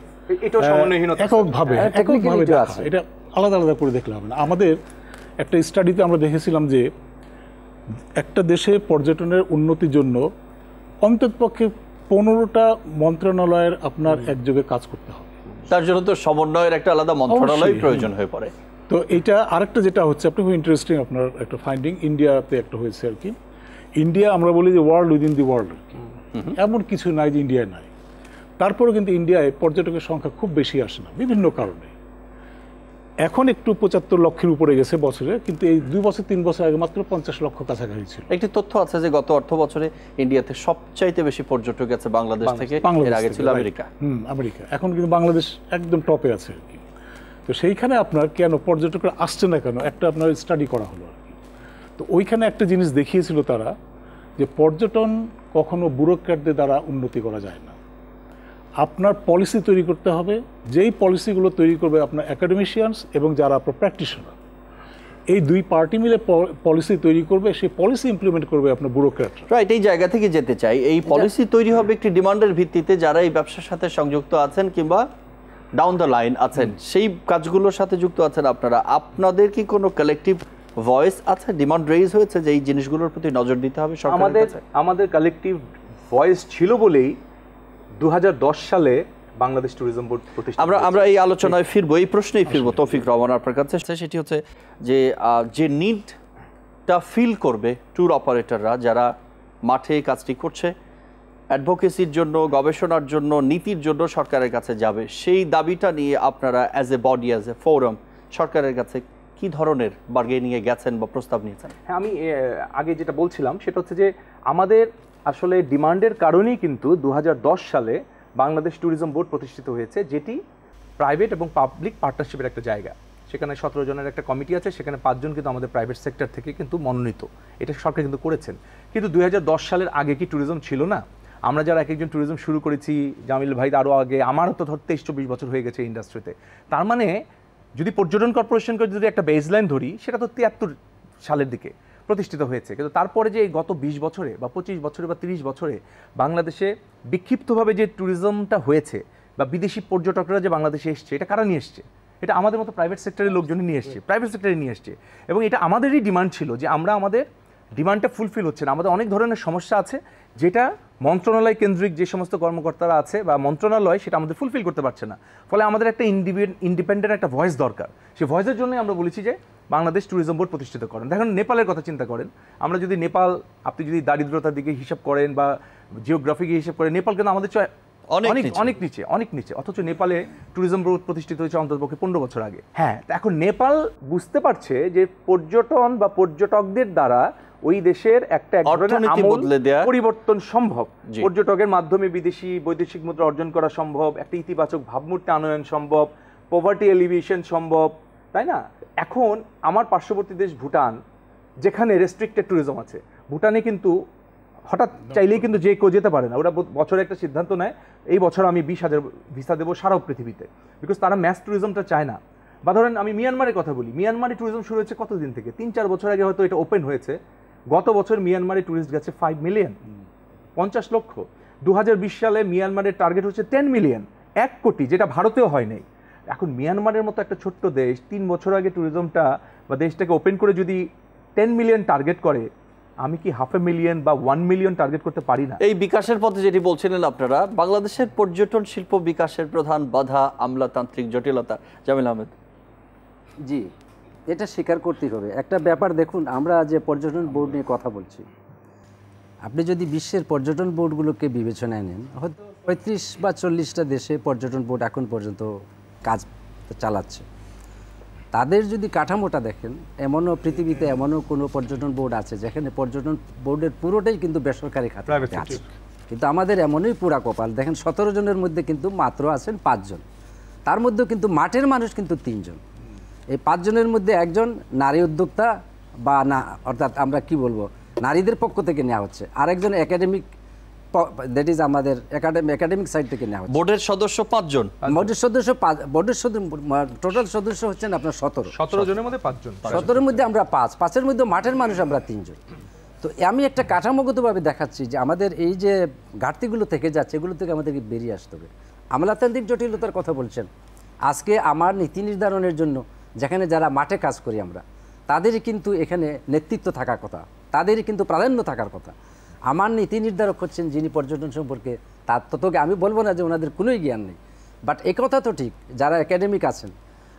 এককভাবে দেখা, এটা আলাদা আলাদা করে দেখলে হবে না। আমাদের একটা স্টাডিতে আমরা দেখেছিলাম যে একটা দেশে পর্যটনের উন্নতির জন্য অন্ততপক্ষে 15টা মন্ত্রণালয়ের আপনার একযোগে কাজ করতে হবে। তার জন্য তো সমন্বয়ের একটা আলাদা মন্ত্রণালয় প্রয়োজন হয়ে পড়ে। তো এটা আরেকটা যেটা হচ্ছে আপনি খুব ইন্টারেস্টিং আপনার একটা ফাইন্ডিং, ইন্ডিয়াতে একটা হয়েছে আর কি। ইন্ডিয়া আমরা বলি যে ওয়ার্ল্ড উইদিন দি ওয়ার্ল্ড আর কি, এমন কিছু নাই যে ইন্ডিয়ায় নাই। তারপরেও কিন্তু ইন্ডিয়ায় পর্যটকের সংখ্যা খুব বেশি আসে না বিভিন্ন কারণে। এখন একটু 75 লক্ষের উপরে গেছে বছরে, কিন্তু এই 2 বছর 3 বছর আগে মাত্র 50 লক্ষ কাছাকাছি ছিল। একটি তথ্য আছে যে গত অর্থ বছরে ইন্ডিয়াতে সবচাইতে বেশি পর্যটক গেছে বাংলাদেশ থেকে, এর আগে ছিল আমেরিকা। আমেরিকা, এখন কিন্তু বাংলাদেশ একদম টপে আছে আর কি। তো সেইখানে আপনার কেন পর্যটকরা আসছে না কেন, একটা আপনার স্টাডি করা হলো আর কি। তো ওইখানে একটা জিনিস দেখিয়েছিল তারা, যে পর্যটন কখনো ব্যুরোক্র্যাটদের দ্বারা উন্নতি করা যায় না। আপনার পলিসি তৈরি করতে হবে, যেই পলিসিগুলো তৈরি করবে আপনার একাডেমিশিয়ানস এবং যারা আপনার প্র্যাকটিশনার, এই 2 পার্টি মিলে পলিসি তৈরি করবে, সেই পলিসি ইমপ্লিমেন্ট করবে আপনার ব্যুরোক্র্যাট। রাইট, এই জায়গা থেকে যেতে চাই। এই পলিসি তৈরি হবে একটি ডিমান্ডের ভিত্তিতে, যারা এই ব্যবসার সাথে সংযুক্ত আছেন কিংবা ডাউন দ্য লাইন আছেন, সেই কাজগুলোর সাথে যুক্ত আছেন আপনারা। আপনাদের কি কোনো কালেকটিভ ভয়েস আছে? ডিমান্ড রেইজ হয়েছে যে এই জিনিসগুলোর প্রতি নজর দিতে হবে সরকারের কাছে? আমাদের কালেকটিভ ভয়েস ছিল বলেই 2010 সালে বাংলাদেশ ট্যুরিজম বোর্ড প্রতিষ্ঠা। আমরা এই আলোচনায় ফিরবো, এই প্রশ্নেই ফিরবো তৌফিক রহমান আপনার কাছে। সেটি হচ্ছে যে নিডটা ফিল করবে ট্যুর অপারেটররা, যারা মাঠে কাজটি করছে, অ্যাডভোকেসির জন্য, গবেষণার জন্য, নীতির জন্য সরকারের কাছে যাবে, সেই দাবিটা নিয়ে আপনারা as a body, as a forum সরকারের কাছে কি ধরনের বার্গেনিংয়ে গেছেন বা প্রস্তাব নিয়েছেন? হ্যাঁ, আমি আগে যেটা বলছিলাম সেটা হচ্ছে যে আমাদের আসলে ডিমান্ডের কারণেই কিন্তু 2010 সালে বাংলাদেশ ট্যুরিজম বোর্ড প্রতিষ্ঠিত হয়েছে, যেটি প্রাইভেট এবং পাবলিক পার্টনারশিপের একটা জায়গা। সেখানে 17 জনের একটা কমিটি আছে, সেখানে 5 জন কিন্তু আমাদের প্রাইভেট সেক্টর থেকে কিন্তু মনোনীত। এটা সরকার কিন্তু করেছেন। কিন্তু 2010 সালের আগে কি ট্যুরিজম ছিল না? আমরা যারা এক একজন ট্যুরিজম শুরু করেছি, জামিল ভাই আরও আগে, আমারও তো ধর 23-24 বছর হয়ে গেছে ইন্ডাস্ট্রিতে। তার মানে যদি পর্যটন কর্পোরেশনকে যদি একটা বেসলাইন ধরি, সেটা তো 73 সালের দিকে প্রতিষ্ঠিত হয়েছে। কিন্তু তারপরে যে গত 20 বছরে বা 25 বছরে বা 30 বছরে বাংলাদেশে বিক্ষিপ্তভাবে যে ট্যুরিজমটা হয়েছে বা বিদেশি পর্যটকরা যে বাংলাদেশে এসছে, এটা কারা নিয়ে এসছে? এটা আমাদের মতো প্রাইভেট সেক্টরের লোকজনই নিয়ে এসছে, প্রাইভেট সেক্টরে নিয়ে এসছে। এবং এটা আমাদেরই ডিমান্ড ছিল যে আমরা আমাদের ডিমান্ডটা ফুলফিল হচ্ছে না। আমাদের অনেক ধরনের সমস্যা আছে, যেটা মন্ত্রণালয় কেন্দ্রিক যে সমস্ত কর্মকর্তারা আছে বা মন্ত্রণালয়, সেটা আমাদের ফুলফিল করতে পারছে না। ফলে আমাদের একটা ইন্ডিপেন্ডেন্ট একটা ভয়েস দরকার। সেই ভয়েসের জন্যই আমরা বলেছি যে বাংলাদেশ ট্যুরিজম বোর্ড প্রতিষ্ঠিত করেন। দেখুন, নেপালের কথা চিন্তা করেন। আমরা যদি নেপাল, আপনি যদি দারিদ্রতার দিকে হিসাব করেন বা জিওগ্রাফিকে হিসাব করেন, নেপাল কিন্তু আমাদের অনেক নিচে। অথচ নেপালে ট্যুরিজম বোর্ড প্রতিষ্ঠিত হয়েছে অন্ততপক্ষে 15 বছর আগে। হ্যাঁ, এখন নেপাল বুঝতে পারছে যে পর্যটন বা পর্যটকদের দ্বারা ওই দেশের একটা পরিবর্তন সম্ভব। পর্যটকের মাধ্যমে বিদেশি বৈদেশিক মুদ্রা অর্জন করা সম্ভব, একটা ইতিবাচক ভাবমূর্তি আনয়ন সম্ভব, পভার্টি এলিভেশন সম্ভব, তাই না? এখন আমার পার্শ্ববর্তী দেশ ভুটান, যেখানে রেস্ট্রিক্টেড ট্যুরিজম আছে, ভুটানে কিন্তু হঠাৎ চাইলেই কিন্তু যে কেউ যেতে পারে না। ওরা বছরে একটা সিদ্ধান্ত নেয়, এই বছর আমি 20,000 ভিসা দেবো সারা পৃথিবীতে, বিকজ তারা ম্যাস ট্যুরিজমটা চায় না। বা ধরেন আমি মিয়ানমারের কথা বলি, মিয়ানমারে ট্যুরিজম শুরু হয়েছে কতদিন থেকে? 3-4 বছর আগে হয়তো এটা ওপেন হয়েছে। গত বছর মিয়ানমারে ট্যুরিস্ট গেছে 5 মিলিয়ন, 50 লক্ষ। 2020 সালে মিয়ানমারের টার্গেট হচ্ছে 10 মিলিয়ন, 1 কোটি, যেটা ভারতেও হয় নাই। এখন মিয়ানমারের মতো একটা ছোট্ট দেশ 3 বছর আগে ট্যুরিজমটা বা দেশটাকে ওপেন করে যদি 10 মিলিয়ন টার্গেট করে, আমি কি 500,000 বা 1 মিলিয়ন টার্গেট করতে পারি না? এই বিকাশের পথে যেটি বলছিলেন আপনারা, বাংলাদেশের পর্যটন শিল্প বিকাশের প্রধান বাধা আমলাতান্ত্রিক জটিলতা। জামিল আহমেদ। জি, এটা স্বীকার করতেই হবে। একটা ব্যাপার দেখুন, আমরা যে পর্যটন বোর্ড নিয়ে কথা বলছি, আপনি যদি বিশ্বের পর্যটন বোর্ডগুলোকে বিবেচনায় নেন, হয়তো 35 বা 40টা দেশে পর্যটন বোর্ড এখন পর্যন্ত কাজ চালাচ্ছে। তাদের যদি কাঠামোটা দেখেন, এমনও পৃথিবীতে এমনও কোনো পর্যটন বোর্ড আছে যেখানে পর্যটন বোর্ডের পুরোটাই কিন্তু বেসরকারি খাতে আছে। কিন্তু আমাদের এমনই পুরা কপাল, দেখেন 17 জনের মধ্যে কিন্তু মাত্র আছেন 5 জন, তার মধ্যেও কিন্তু মাঠের মানুষ কিন্তু 3 জন। এই 5 জনের মধ্যে একজন নারী উদ্যোক্তা বা না, অর্থাৎ আমরা কি বলবো, নারীদের পক্ষ থেকে নেওয়া হচ্ছে, আরেকজন একাডেমিক, দ্যাট ইজ আমাদের একাডেমিক সাইড থেকে নেওয়া হচ্ছে। বোর্ডের সদস্য 5 জন, বোর্ডের সদস্য টোটাল সদস্য হচ্ছেন আপনার 17 জনের মধ্যে 5 জন, 17-এর মধ্যে আমরা 5-5-এর মধ্যে মাঠের মানুষ আমরা 3 জন। তো আমি একটা কাঠামোগতভাবে দেখাচ্ছি যে আমাদের এই যে ঘাটতিগুলো থেকে যাচ্ছে, এগুলো থেকে আমাদেরকে বেরিয়ে আসতে হবে। আমলাতান্ত্রিক জটিলতার কথা বলছেন, আজকে আমার নীতি নির্ধারণের জন্য যেখানে যারা মাঠে কাজ করি আমরা, তাদেরই কিন্তু এখানে নেতৃত্ব থাকার কথা, তাদেরই কিন্তু প্রাধান্য থাকার কথা। আমার নীতি নির্ধারক হচ্ছেন যিনি পর্যটন সম্পর্কে, তার ততকে আমি বলবো না যে ওনাদের কোনোই জ্ঞান নেই, বাট এই কথা তো ঠিক, যারা একাডেমিক আছেন,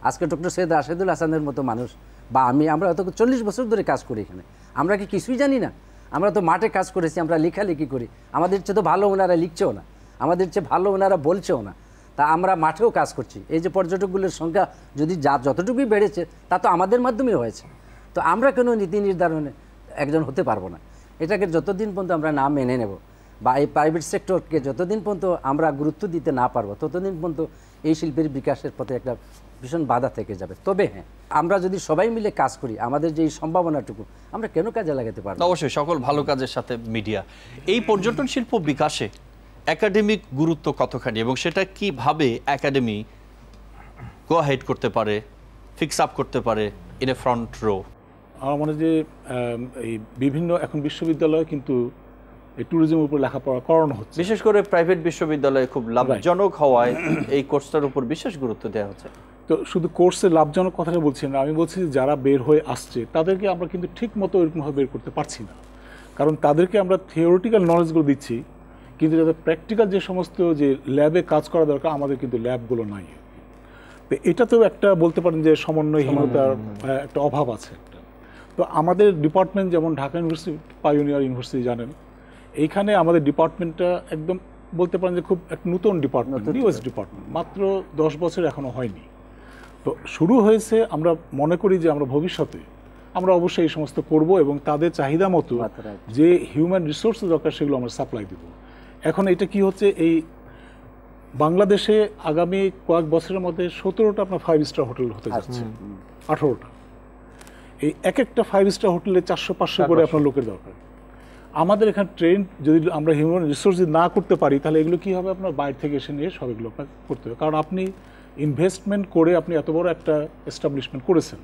আজকে ডক্টর সৈয়দ রাশেদুল হাসানের মতো মানুষ বা আমরা হয়তো 40 বছর ধরে কাজ করি এখানে, আমরা কি কিছুই জানি না? আমরা তো মাঠে কাজ করেছি, আমরা লেখালেখি করি, আমাদের চেয়ে তো ভালো ওনারা লিখছেও না, আমাদের চেয়ে ভালো ওনারা বলছেও না, তা আমরা মাঠেও কাজ করছি। এই যে পর্যটকগুলোর সংখ্যা যদি যতটুকুই বেড়েছে তা তো আমাদের মাধ্যমেই হয়েছে। তো আমরা কোনো নীতি নির্ধারণে একজন হতে পারবো না। এটাকে যতদিন পর্যন্ত আমরা না মেনে নেব বা এই প্রাইভেট সেক্টরকে যতদিন পর্যন্ত আমরা গুরুত্ব দিতে না পারবো, ততদিন পর্যন্ত এই শিল্পের বিকাশের পথে একটা ভীষণ বাধা থেকে যাবে। তবে হ্যাঁ, আমরা যদি সবাই মিলে কাজ করি, আমাদের যে এই সম্ভাবনাটুকু আমরা কেন কাজে লাগাতে পারবো? অবশ্যই সকল ভালো কাজের সাথে মিডিয়া। এই পর্যটন শিল্প বিকাশে একাডেমিক গুরুত্ব কতখানি এবং সেটা কিভাবে একাডেমি গো হেড করতে পারে, ফিক্স আপ করতে পারে ইন এ ফ্রন্ট রো? আমার মনে হয় যে এই বিভিন্ন এখন বিশ্ববিদ্যালয়ে কিন্তু এই ট্যুরিজমের উপর লেখাপড়া করানো হচ্ছে, বিশেষ করে প্রাইভেট বিশ্ববিদ্যালয়ে খুব লাভজনক হওয়ায় এই কোর্সটার উপর বিশেষ গুরুত্ব দেওয়া হচ্ছে। তো শুধু কোর্সের লাভজনক কথাটা বলছি না, আমি বলছি যারা বের হয়ে আসছে তাদেরকে আমরা কিন্তু ঠিক মতো এরকমভাবে বের করতে পারছি না, কারণ তাদেরকে আমরা থিওরিটিক্যাল নলেজগুলো দিচ্ছি, কিন্তু যাদের প্র্যাকটিক্যাল যে সমস্ত যে ল্যাবে কাজ করা দরকার, আমাদের কিন্তু ল্যাবগুলো নাই। তো এটাতেও একটা বলতে পারেন যে সমন্বয়হীনতার একটা অভাব আছে একটা। তো আমাদের ডিপার্টমেন্ট যেমন ঢাকা ইউনিভার্সিটি, পাইওনিয়ার ইউনিভার্সিটি জানেন, এইখানে আমাদের ডিপার্টমেন্টটা একদম বলতে পারেন যে খুব একটা নতুন ডিপার্টমেন্ট, নিউজ ডিপার্টমেন্ট, মাত্র 10 বছর এখনও হয়নি। তো শুরু হয়েছে, আমরা মনে করি যে আমরা ভবিষ্যতে আমরা অবশ্যই এই সমস্ত করব এবং তাদের চাহিদা মতো যে হিউম্যান রিসোর্স দরকার সেগুলো আমরা সাপ্লাই দেব। এখন এটা কি হচ্ছে, এই বাংলাদেশে আগামী কয়েক বছরের মধ্যে 17টা আপনার 5 স্টার হোটেল হতে যাচ্ছে, 18টা। এই এক একটা 5 স্টার হোটেলে 400-500 করে আপনার লোকের দরকার। আমাদের এখানে ট্রেন যদি আমরা হিউম্যান রিসোর্স না করতে পারি, তাহলে এগুলো কী হবে, আপনার বাইরে থেকে এসে নিয়ে সব এগুলো আপনার করতে হবে। কারণ আপনি ইনভেস্টমেন্ট করে আপনি এত বড় একটা এস্টাবলিশমেন্ট করেছেন,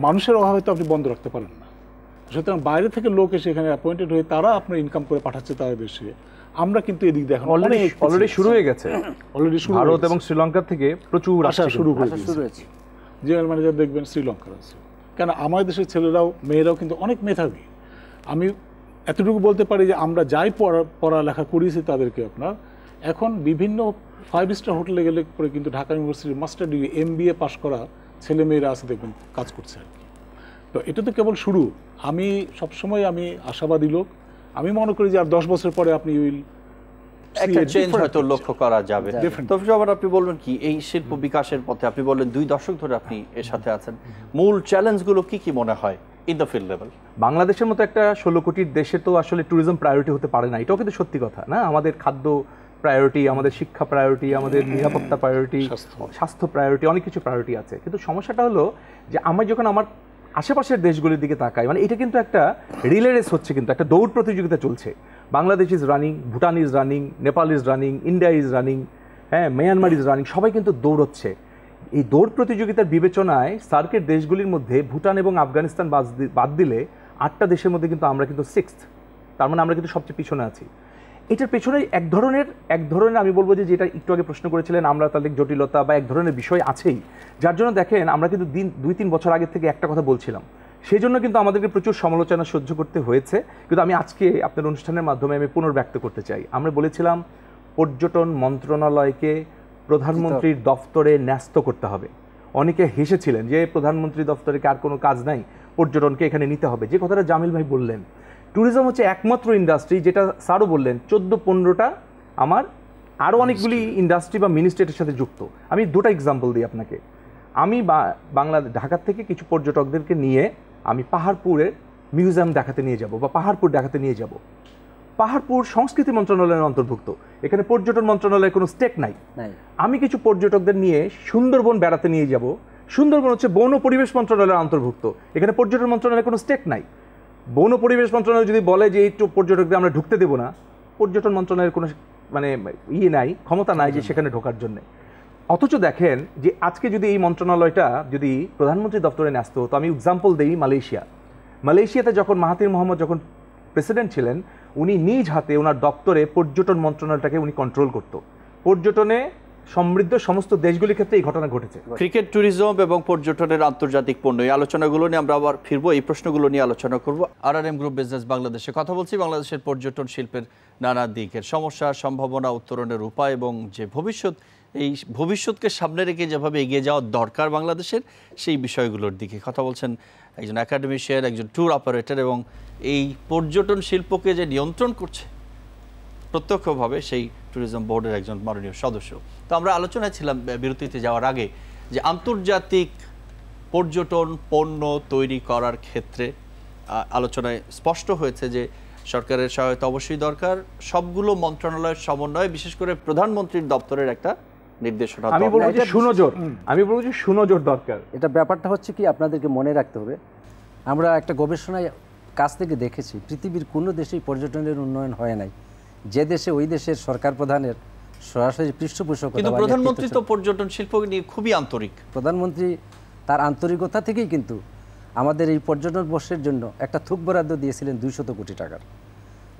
মানুষের অভাবে তো আপনি বন্ধ রাখতে পারেন না। সুতরাং বাইরে থেকে লোক এসে এখানে অ্যাপয়েন্টেড হয়ে তারা আপনার ইনকাম করে পাঠাচ্ছে তাদের দেশে। আমরা কিন্তু এদিক দেখেন অলরেডি শুরু হয়ে গেছে, ভারত এবং শ্রীলঙ্কা থেকে প্রচুর আসা শুরু হয়েছে। জেনারেল ম্যানেজার দেখবেন শ্রীলঙ্কার আছে, কেন আমাদের দেশের ছেলেরাও মেয়েরাও কিন্তু অনেক মেধাবী। আমি এতটুকু বলতে পারি যে আমরা যাই পড়ালেখা করিয়েছি তাদেরকে আপনার এখন বিভিন্ন 5 স্টার হোটেলে গেলে পরে কিন্তু ঢাকা ইউনিভার্সিটির মাস্টার ডিগ্রি MBA পাস করা ছেলে মেয়েরা আছে, দেখবেন কাজ করছে আর কি। তো এটা তো কেবল শুরু। আমি সবসময় আমি আশাবাদী লোক, আমি মনে করি যে আর 10 বছর পরে আপনি একটা চেঞ্জ হয়তো লক্ষ্য করা যাবে। তবে আবার আপনি বলবেন কি এই শিল্প বিকাশের পথে, আপনি বললেন 2 দশক ধরে আপনি এর সাথে আছেন, মূল চ্যালেঞ্জগুলো কি কি মনে হয় ইন দ্য ফিল্ড লেভেল? বাংলাদেশের মতো একটা 16 কোটির দেশে তো আসলে ট্যুরিজম প্রায়োরিটি হতে পারে না, এটাও কিন্তু সত্যি কথা না। আমাদের খাদ্য প্রায়োরিটি, আমাদের শিক্ষা প্রায়োরিটি, আমাদের নিরাপত্তা প্রায়োরিটি, স্বাস্থ্য প্রায়োরিটি, অনেক কিছু প্রায়োরিটি আছে। কিন্তু সমস্যাটা হলো যে আমরা যখন আমার আশেপাশের দেশগুলির দিকে তাকাই, মানে এটা কিন্তু একটা রিলে রেস হচ্ছে, কিন্তু একটা দৌড় প্রতিযোগিতা চলছে। Bangladesh is running, Bhutan is running, Nepal is running, India is running, হ্যাঁ, মিয়ানমার ইজ রানিং, সবাই কিন্তু দৌড়চ্ছে। এই দৌড় প্রতিযোগিতার বিবেচনায় সার্কের দেশগুলির মধ্যে ভুটান এবং আফগানিস্তান বাদ দিলে 8টা দেশের মধ্যে কিন্তু আমরা কিন্তু 6th, তার মানে আমরা কিন্তু সবচেয়ে পিছনে আছি। এটার পেছনে এক ধরনের আমি বলবো যে যেটা একটু আগে প্রশ্ন করেছিলেন, আমরা তাদের জটিলতা বা এক ধরনের বিষয় আছেই, যার জন্য দেখেন আমরা কিন্তু 2-3 বছর আগে থেকে একটা কথা বলছিলাম, সেই জন্য কিন্তু আমাদেরকে প্রচুর সমালোচনা সহ্য করতে হয়েছে। কিন্তু আমি আজকে আপনার অনুষ্ঠানের মাধ্যমে আমি পুনর্ব্যক্ত করতে চাই, আমরা বলেছিলাম পর্যটন মন্ত্রণালয়কে প্রধানমন্ত্রীর দফতরে ন্যস্ত করতে হবে। অনেকে হেসেছিলেন যে প্রধানমন্ত্রী দফতরে আর কোনো কাজ নাই, পর্যটনকে এখানে নিতে হবে। যে কথাটা জামিল ভাই বললেন, ট্যুরিজম হচ্ছে একমাত্র ইন্ডাস্ট্রি যেটা স্যারও বললেন 14-15টা আমার আরও অনেকগুলি ইন্ডাস্ট্রি বা মিনি স্টেটের সাথে যুক্ত। আমি দুটো এক্সাম্পল দিই আপনাকে। আমি ঢাকার থেকে কিছু পর্যটকদেরকে নিয়ে আমি পাহাড়পুরে মিউজিয়াম দেখাতে নিয়ে যাব বা পাহাড়পুর দেখাতে নিয়ে যাব। পাহাড়পুর সংস্কৃতি মন্ত্রণালয়ের অন্তর্ভুক্ত, এখানে পর্যটন মন্ত্রণালয়ের কোনো স্টেক নাই। আমি কিছু পর্যটকদের নিয়ে সুন্দরবন বেড়াতে নিয়ে যাব। সুন্দরবন হচ্ছে বন ও পরিবেশ মন্ত্রণালয়ের অন্তর্ভুক্ত, এখানে পর্যটন মন্ত্রণালয়ের কোনো স্টেক নাই। বন ও পরিবেশ মন্ত্রণালয় যদি বলে যে এই পর্যটকদের আমরা ঢুকতে দেবো না, পর্যটন মন্ত্রণালয়ের কোনো মানে নাই, ক্ষমতা নাই যে সেখানে ঢোকার জন্য। অথচ দেখেন যে আজকে যদি এই মন্ত্রণালয়টা যদি প্রধানমন্ত্রী দপ্তরে ন্যস্ত হতো, আমি এক্সাম্পল দিই মালয়েশিয়াতে যখন মাহাথির মোহাম্মদ যখন প্রেসিডেন্ট ছিলেন, উনি নিজ হাতে ওনার দপ্তরে পর্যটন মন্ত্রণালয়টাকে উনি কন্ট্রোল করত। পর্যটনে সমৃদ্ধ সমস্ত দেশগুলির ক্ষেত্রে এই ঘটনা ঘটেছে। ক্রিকেট, ট্যুরিজম এবং পর্যটনের আন্তর্জাতিক পণ্য, এই আলোচনাগুলো নিয়ে আমরা আবার ফিরবো, এই প্রশ্নগুলো নিয়ে আলোচনা করব। আরআরএম গ্রুপ বিজনেস বাংলাদেশে কথা বলছি। বাংলাদেশের পর্যটন শিল্পের নানা দিকের সমস্যা, সম্ভাবনা, উত্তরণের উপায় এবং যে ভবিষ্যৎ, এই ভবিষ্যৎকে সামনে রেখে যেভাবে এগিয়ে যাওয়া দরকার বাংলাদেশের, সেই বিষয়গুলোর দিকে কথা বলছেন একজন একাডেমিশিয়ান, একজন ট্যুর অপারেটর এবং এই পর্যটন শিল্পকে যে নিয়ন্ত্রণ করছে প্রত্যক্ষভাবে সেই ট্যুরিজম বোর্ডের একজন মাননীয় সদস্য। তো আমরা আলোচনায় ছিলাম বিরতিতে যাওয়ার আগে যে আন্তর্জাতিক পর্যটন পণ্য তৈরি করার ক্ষেত্রে আলোচনায় স্পষ্ট হয়েছে যে সরকারের সহায়তা অবশ্যই দরকার, সবগুলো মন্ত্রণালয়ের সমন্বয়ে, বিশেষ করে প্রধানমন্ত্রীর দপ্তরের একটা নির্দেশনা। আমি বলবো যে সুনজর দরকার। এটা ব্যাপারটা হচ্ছে কি, আপনাদেরকে মনে রাখতে হবে, আমরা একটা গবেষণায় কাছ থেকে দেখেছি পৃথিবীর কোনো দেশেই পর্যটনের উন্নয়ন হয় নাই যে দেশে ওই দেশের সরকার প্রধানের সরাসরি পৃষ্ঠপোষকতা। কিন্তু প্রধানমন্ত্রী তো পর্যটন শিল্প নিয়ে খুবই আন্তরিক। প্রধানমন্ত্রী তার আন্তরিকতা থেকেই কিন্তু আমাদের এই পর্যটন বর্ষের জন্য একটা থুক বরাদ্দ দিয়েছিলেন 200 কোটি টাকার।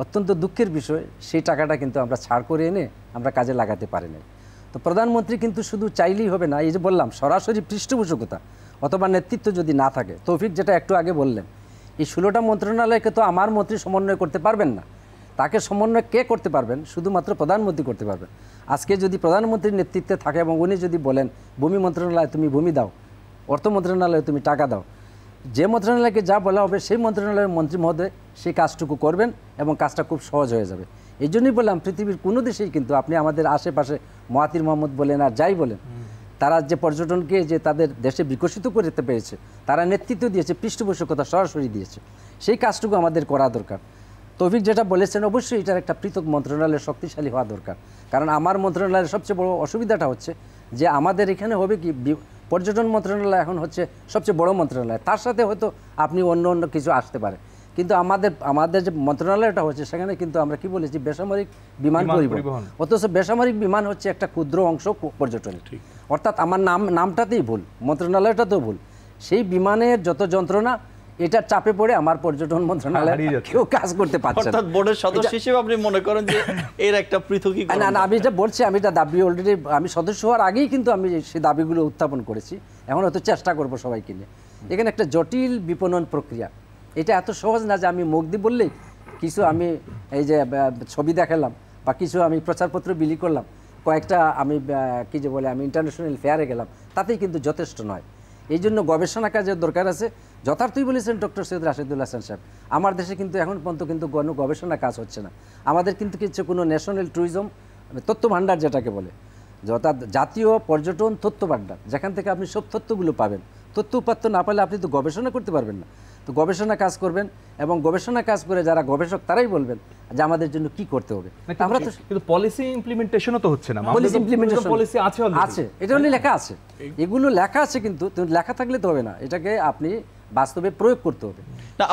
অত্যন্ত দুঃখের বিষয়, সেই টাকাটা কিন্তু আমরা ছাড় করে এনে আমরা কাজে লাগাতে পারি নাই। তো প্রধানমন্ত্রী কিন্তু শুধু চাইলেই হবে না, এই যে বললাম সরাসরি পৃষ্ঠপোষকতা অথবা নেতৃত্ব যদি না থাকে, তৌফিক যেটা একটু আগে বললেন, এই 16টা মন্ত্রণালয়কে তো আমার মন্ত্রী সমন্বয় করতে পারবেন না। তাকে সমন্বয় কে করতে পারবেন? শুধুমাত্র প্রধানমন্ত্রী করতে পারবেন। আজকে যদি প্রধানমন্ত্রীর নেতৃত্বে থাকে এবং উনি যদি বলেন ভূমি মন্ত্রণালয়ে তুমি ভূমি দাও, অর্থ মন্ত্রণালয়ে তুমি টাকা দাও, যে মন্ত্রণালয়কে যা বলা হবে সেই মন্ত্রণালয়ের মন্ত্রী মহোদয় সেই কাজটুকু করবেন এবং কাজটা খুব সহজ হয়ে যাবে। এই জন্যই বললাম পৃথিবীর কোনো দেশেই কিন্তু আপনি আমাদের আশেপাশে মাহাথির মোহাম্মদ বলেন আর যাই বলেন, তারা যে পর্যটনকে যে তাদের দেশে বিকশিত করতে পেরেছে, তারা নেতৃত্ব দিয়েছে, পৃষ্ঠপোষকতা সরাসরি দিয়েছে, সেই কাজটুকু আমাদের করা দরকার। তৌফিক যেটা বলেছেন, অবশ্যই এটার একটা পৃথক মন্ত্রণালয় শক্তিশালী হওয়া দরকার। কারণ আমার মন্ত্রণালয়ের সবচেয়ে বড় অসুবিধাটা হচ্ছে যে আমাদের এখানে হবে কি, পর্যটন মন্ত্রণালয় এখন হচ্ছে সবচেয়ে বড় মন্ত্রণালয়, তার সাথে হয়তো আপনি অন্য কিছু আসতে পারে, কিন্তু আমাদের যে মন্ত্রণালয়টা হচ্ছে সেখানে কিন্তু আমরা কি বলেছি, বেসামরিক বিমান পরিবহন। অথচ বেসামরিক বিমান হচ্ছে একটা ক্ষুদ্র অংশ পর্যটনের, অর্থাৎ আমার নামটাতেই ভুল, মন্ত্রণালয়টাতেও ভুল। সেই বিমানের যত যন্ত্রণা, এটার চাপে পড়ে আমার পর্যটন মন্ত্রণালয় কেউ কাজ করতে পারছে না। অর্থাৎ বোর্ডের সদস্য হিসেবে আপনি মনে করেন যে এর একটা পৃথকীকরণ? না, আমি এটা বলছি, আমি এটা দাবি অলরেডি, আমি সদস্য হওয়ার আগেই কিন্তু আমি সেই দাবিগুলো উত্থাপন করেছি। এখন হয়তো চেষ্টা করবো সবাইকে নিয়ে। এখানে একটা জটিল বিপণন প্রক্রিয়া, এটা এত সহজ না যে আমি মুখ দিয়ে বললেই কিছু, আমি এই যে ছবি দেখালাম বা কিছু আমি প্রচারপত্র বিলি করলাম, কয়েকটা আমি কি যে বলে আমি ইন্টারন্যাশনাল ফেয়ারে গেলাম, তাতেই কিন্তু যথেষ্ট নয়। এই জন্য গবেষণা কাজের দরকার আছে। যথার্থই বলেছেন ডক্টর সৈয়দ রাশেদুল হাসান সাহেব, আমার দেশে কিন্তু এখন পর্যন্ত কিন্তু কোনো গবেষণা কাজ হচ্ছে না। আমাদের কিন্তু কিছু কোনো ন্যাশনাল ট্যুরিজম তথ্য ভাণ্ডার যেটাকে বলে, অর্থাৎ জাতীয় পর্যটন তথ্য ভাণ্ডার, যেখান থেকে আপনি সব তথ্যগুলো পাবেন। তথ্য উপাত্ত না পেলে আপনি তো গবেষণা করতে পারবেন না। তো গবেষণা কাজ করবেন এবং গবেষণা কাজ করে যারা গবেষক তারাই বলবেন যে আমাদের জন্য কি করতে হবে। আমরা তো কিন্তু পলিসি ইমপ্লিমেন্টেশনও তো হচ্ছে না। পলিসি ইমপ্লিমেন্টেশন পলিসি আছে, এটা হলে লেখা আছে, এগুলো লেখা আছে, কিন্তু লেখা থাকলে তো হবে না, এটাকে আপনি বাস্তবে প্রয়োগ করতে হবে। না,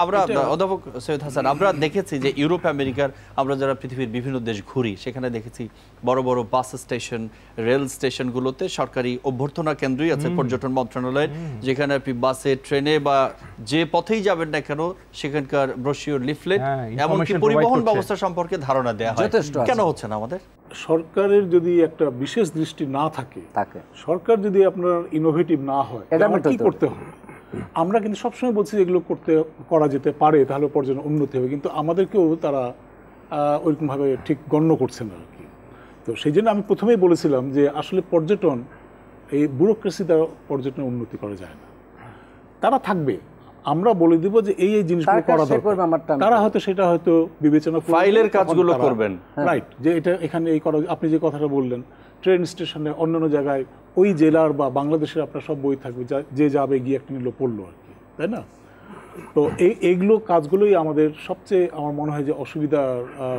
আমরা অধ্যাপক সৈয়দ হাসান, আমরা দেখেছি যে ইউরোপ আমেরিকার, আমরা যারা পৃথিবীর বিভিন্ন দেশ ঘুরি, সেখানে দেখেছি বড় বড় বাস স্টেশন, রেল স্টেশনগুলোতে সরকারি অভ্যর্থনা কেন্দ্রই আছে পর্যটন মন্ত্রণালয়ের, যেখানে আপনি বাসে, ট্রেনে বা যে পথেই যাবেন না কেন সেখানকার ব্রোশিওর, লিফলেট, এমনকি পরিবহন ব্যবস্থা সম্পর্কে ধারণা দেওয়া হয়। কেন হচ্ছে না আমাদের? সরকারের যদি একটা বিশেষ দৃষ্টি না থাকে, সরকার যদি আপনার ইনোভেটিভ না হয়, কি করতে হবে? আমরা কিন্তু সবসময় বলছি এগুলো করা যেতে পারে, তাহলে পর্যটন উন্নতি হবে, কিন্তু আমাদেরকেও তারা ওইরকমভাবে ঠিক গণ্য করছে না আর কি। তো সেই জন্য আমি প্রথমেই বলেছিলাম যে আসলে পর্যটন, এই ব্যুরোক্রেসি দ্বারা পর্যটনের উন্নতি করা যায় না। তারা থাকবে, আমরা বলে দিব যে এই জিনিসগুলো করা দরকার, তারা হয়তো সেটা হয়তো বিবেচনা করবে, ফাইলের কাজগুলো করবেন। রাইট, যে এটা এখানে এই করা, আপনি যে কথাটা বললেন ট্রেন স্টেশনে অন্যান্য জায়গায় ওই জেলার বা বাংলাদেশের আপনার সব বই থাকবে, যে যাবে গিয়ে একটা নিল পড়লো আর কি, তাই না? তো এইগুলো কাজগুলোই আমাদের সবচেয়ে, আমার মনে হয় যে অসুবিধার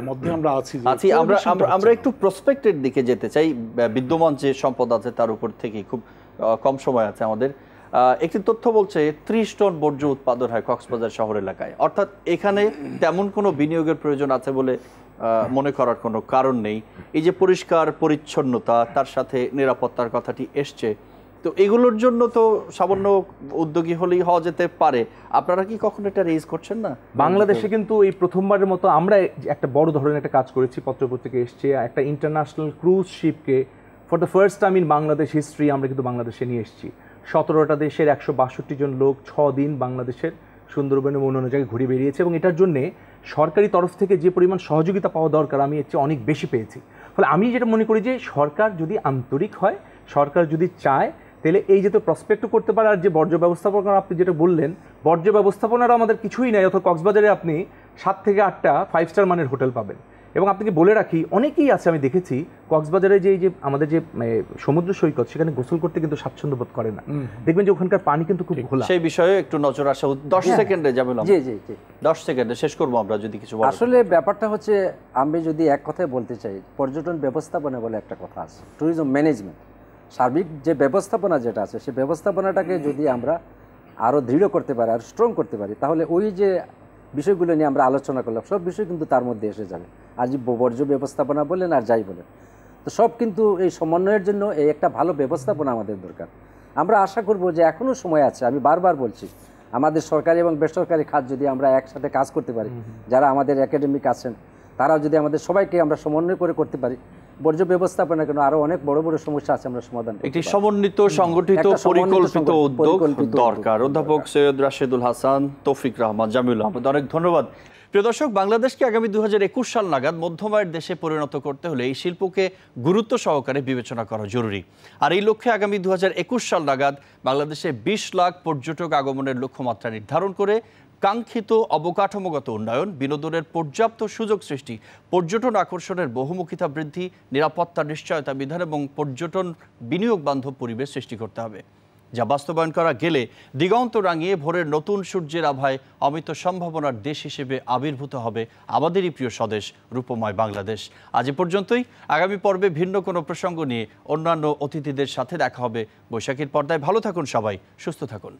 মধ্যে আমরা আছি। আমরা একটু প্রসপেক্টের দিকে যেতে চাই। বিদ্যমান যে সম্পদ আছে তার উপর থেকে খুব কম সময় আছে আমাদের। একটি তথ্য বলছে 30 টন বর্জ্য উৎপাদন হয় কক্সবাজার শহর এলাকায়, অর্থাৎ এখানে তেমন কোনো বিনিয়োগের প্রয়োজন আছে বলে মনে করার কোনো কারণ নেই। এই যে পরিষ্কার পরিচ্ছন্নতা, তার সাথে নিরাপত্তার কথাটি এসছে, তো এগুলোর জন্য তো সামান্য উদ্যোগী হলেই হওয়া যেতে পারে। আপনারা কি কখনো এটা রেজ করছেন না? বাংলাদেশে কিন্তু এই প্রথমবারের মতো আমরা একটা বড় ধরনের একটা কাজ করেছি, পত্রপত্রিকা এসছে, একটা ইন্টারন্যাশনাল ক্রুজ শিপকে for the first time in Bangladesh history আমরা কিন্তু বাংলাদেশে নিয়ে এসেছি। 17টা দেশের 162 জন লোক 6 দিন বাংলাদেশের সুন্দরবনে অন্যান্য জায়গায় ঘুরে বেরিয়েছে, এবং এটার জন্যে সরকারি তরফ থেকে যে পরিমাণ সহযোগিতা পাওয়া দরকার আমি এর চেয়ে অনেক বেশি পেয়েছি। ফলে আমি যেটা মনে করি যে সরকার যদি আন্তরিক হয়, সরকার যদি চায়, তাহলে এই যে তো প্রসপেক্টও করতে পারে। আর যে বর্জ্য ব্যবস্থাপনা আপনি যেটা বললেন, বর্জ্য ব্যবস্থাপনার আমাদের কিছুই নাই, অথবা কক্সবাজারে আপনি 7 থেকে 8টা 5 স্টার মানের হোটেল পাবেন। এবং আপনাকে বলে রাখি, অনেকেই আছে, আমি দেখেছি কক্সবাজারে যে আমাদের যে সমুদ্র সৈকত, সেখানে গোসল করতে কিন্তু স্বাচ্ছন্দ্য বোধ করে না। দেখবেন যে ওখানকার পানি কিন্তু খুব ঘোলা। সেই বিষয়ে একটু নজর আসা। 10 সেকেন্ডে যাবেন। জি জি জি, 10 সেকেন্ডে শেষ করব আমরা, যদি কিছু বলেন। আসলে ব্যাপারটা হচ্ছে, আমি যদি এক কথায় বলতে চাই, পর্যটন ব্যবস্থাপনা বলে একটা কথা আছে, ট্যুরিজম ম্যানেজমেন্ট, সার্বিক যে ব্যবস্থাপনা যেটা আছে, সেই ব্যবস্থাপনাটাকে যদি আমরা আরও দৃঢ় করতে পারি, আর স্ট্রং করতে পারি, তাহলে ওই যে বিষয়গুলো নিয়ে আমরা আলোচনা করলাম, সব বিষয় কিন্তু তার মধ্যে এসে যাবে। আর যে বর্জ্য ব্যবস্থাপনা বলেন আর যাই বলেন, তো সব কিন্তু এই সমন্বয়ের জন্য এই একটা ভালো ব্যবস্থাপনা আমাদের দরকার। আমরা আশা করব যে এখনও সময় আছে। আমি বারবার বলছি, আমাদের সরকারি এবং বেসরকারি খাত যদি আমরা একসাথে কাজ করতে পারি, যারা আমাদের একাডেমিক আছেন তারাও যদি আমাদের সবাইকে আমরা সমন্বয় করে করতে পারি, বর্জ্য ব্যবস্থাপনা কেন আরো অনেক বড় বড় সমস্যা আছে আমরা সমাধান করতে পারি। একটি সমন্বিত, সংগঠিত, পরিকল্পিত উদ্যোগ দরকার। অধ্যাপক সৈয়দ রাশেদুল হাসান, তৌফিক রহমান, জামিউল আহমেদ, অনেক ধন্যবাদ। প্রিয় দর্শক, বাংলাদেশকে আগামী 2021 সাল নাগাদ মধ্যমায়ের দেশে পরিণত করতে হলে এই শিল্পকে গুরুত্ব সহকারে বিবেচনা করা জরুরি। আর এই লক্ষ্যে আগামী 2021 সাল নাগাদ বাংলাদেশে 20 লাখ পর্যটক আগমনের লক্ষ্যমাত্রা নির্ধারণ করে কাঙ্ক্ষিত অবকাঠামোগত উন্নয়ন, বিনোদনের পর্যাপ্ত সুযোগ সৃষ্টি, পর্যটন আকর্ষণের বহুমুখিতা বৃদ্ধি, নিরাপত্তার নিশ্চয়তা বিধান এবং পর্যটন বিনিয়োগ বান্ধব পরিবেশ সৃষ্টি করতে হবে, যা বাস্তবায়ন করা গেলে দিগন্ত রাঙিয়ে ভোরের নতুন সূর্যের আভায় অমিত সম্ভাবনার দেশ হিসেবে আবির্ভূত হবে আমাদেরই প্রিয় স্বদেশ রূপময় বাংলাদেশ। আজ এ পর্যন্তই। আগামী পর্বে ভিন্ন কোনো প্রসঙ্গ নিয়ে অন্যান্য অতিথিদের সাথে দেখা হবে বৈশাখীর পর্দায়। ভালো থাকুন সবাই, সুস্থ থাকুন।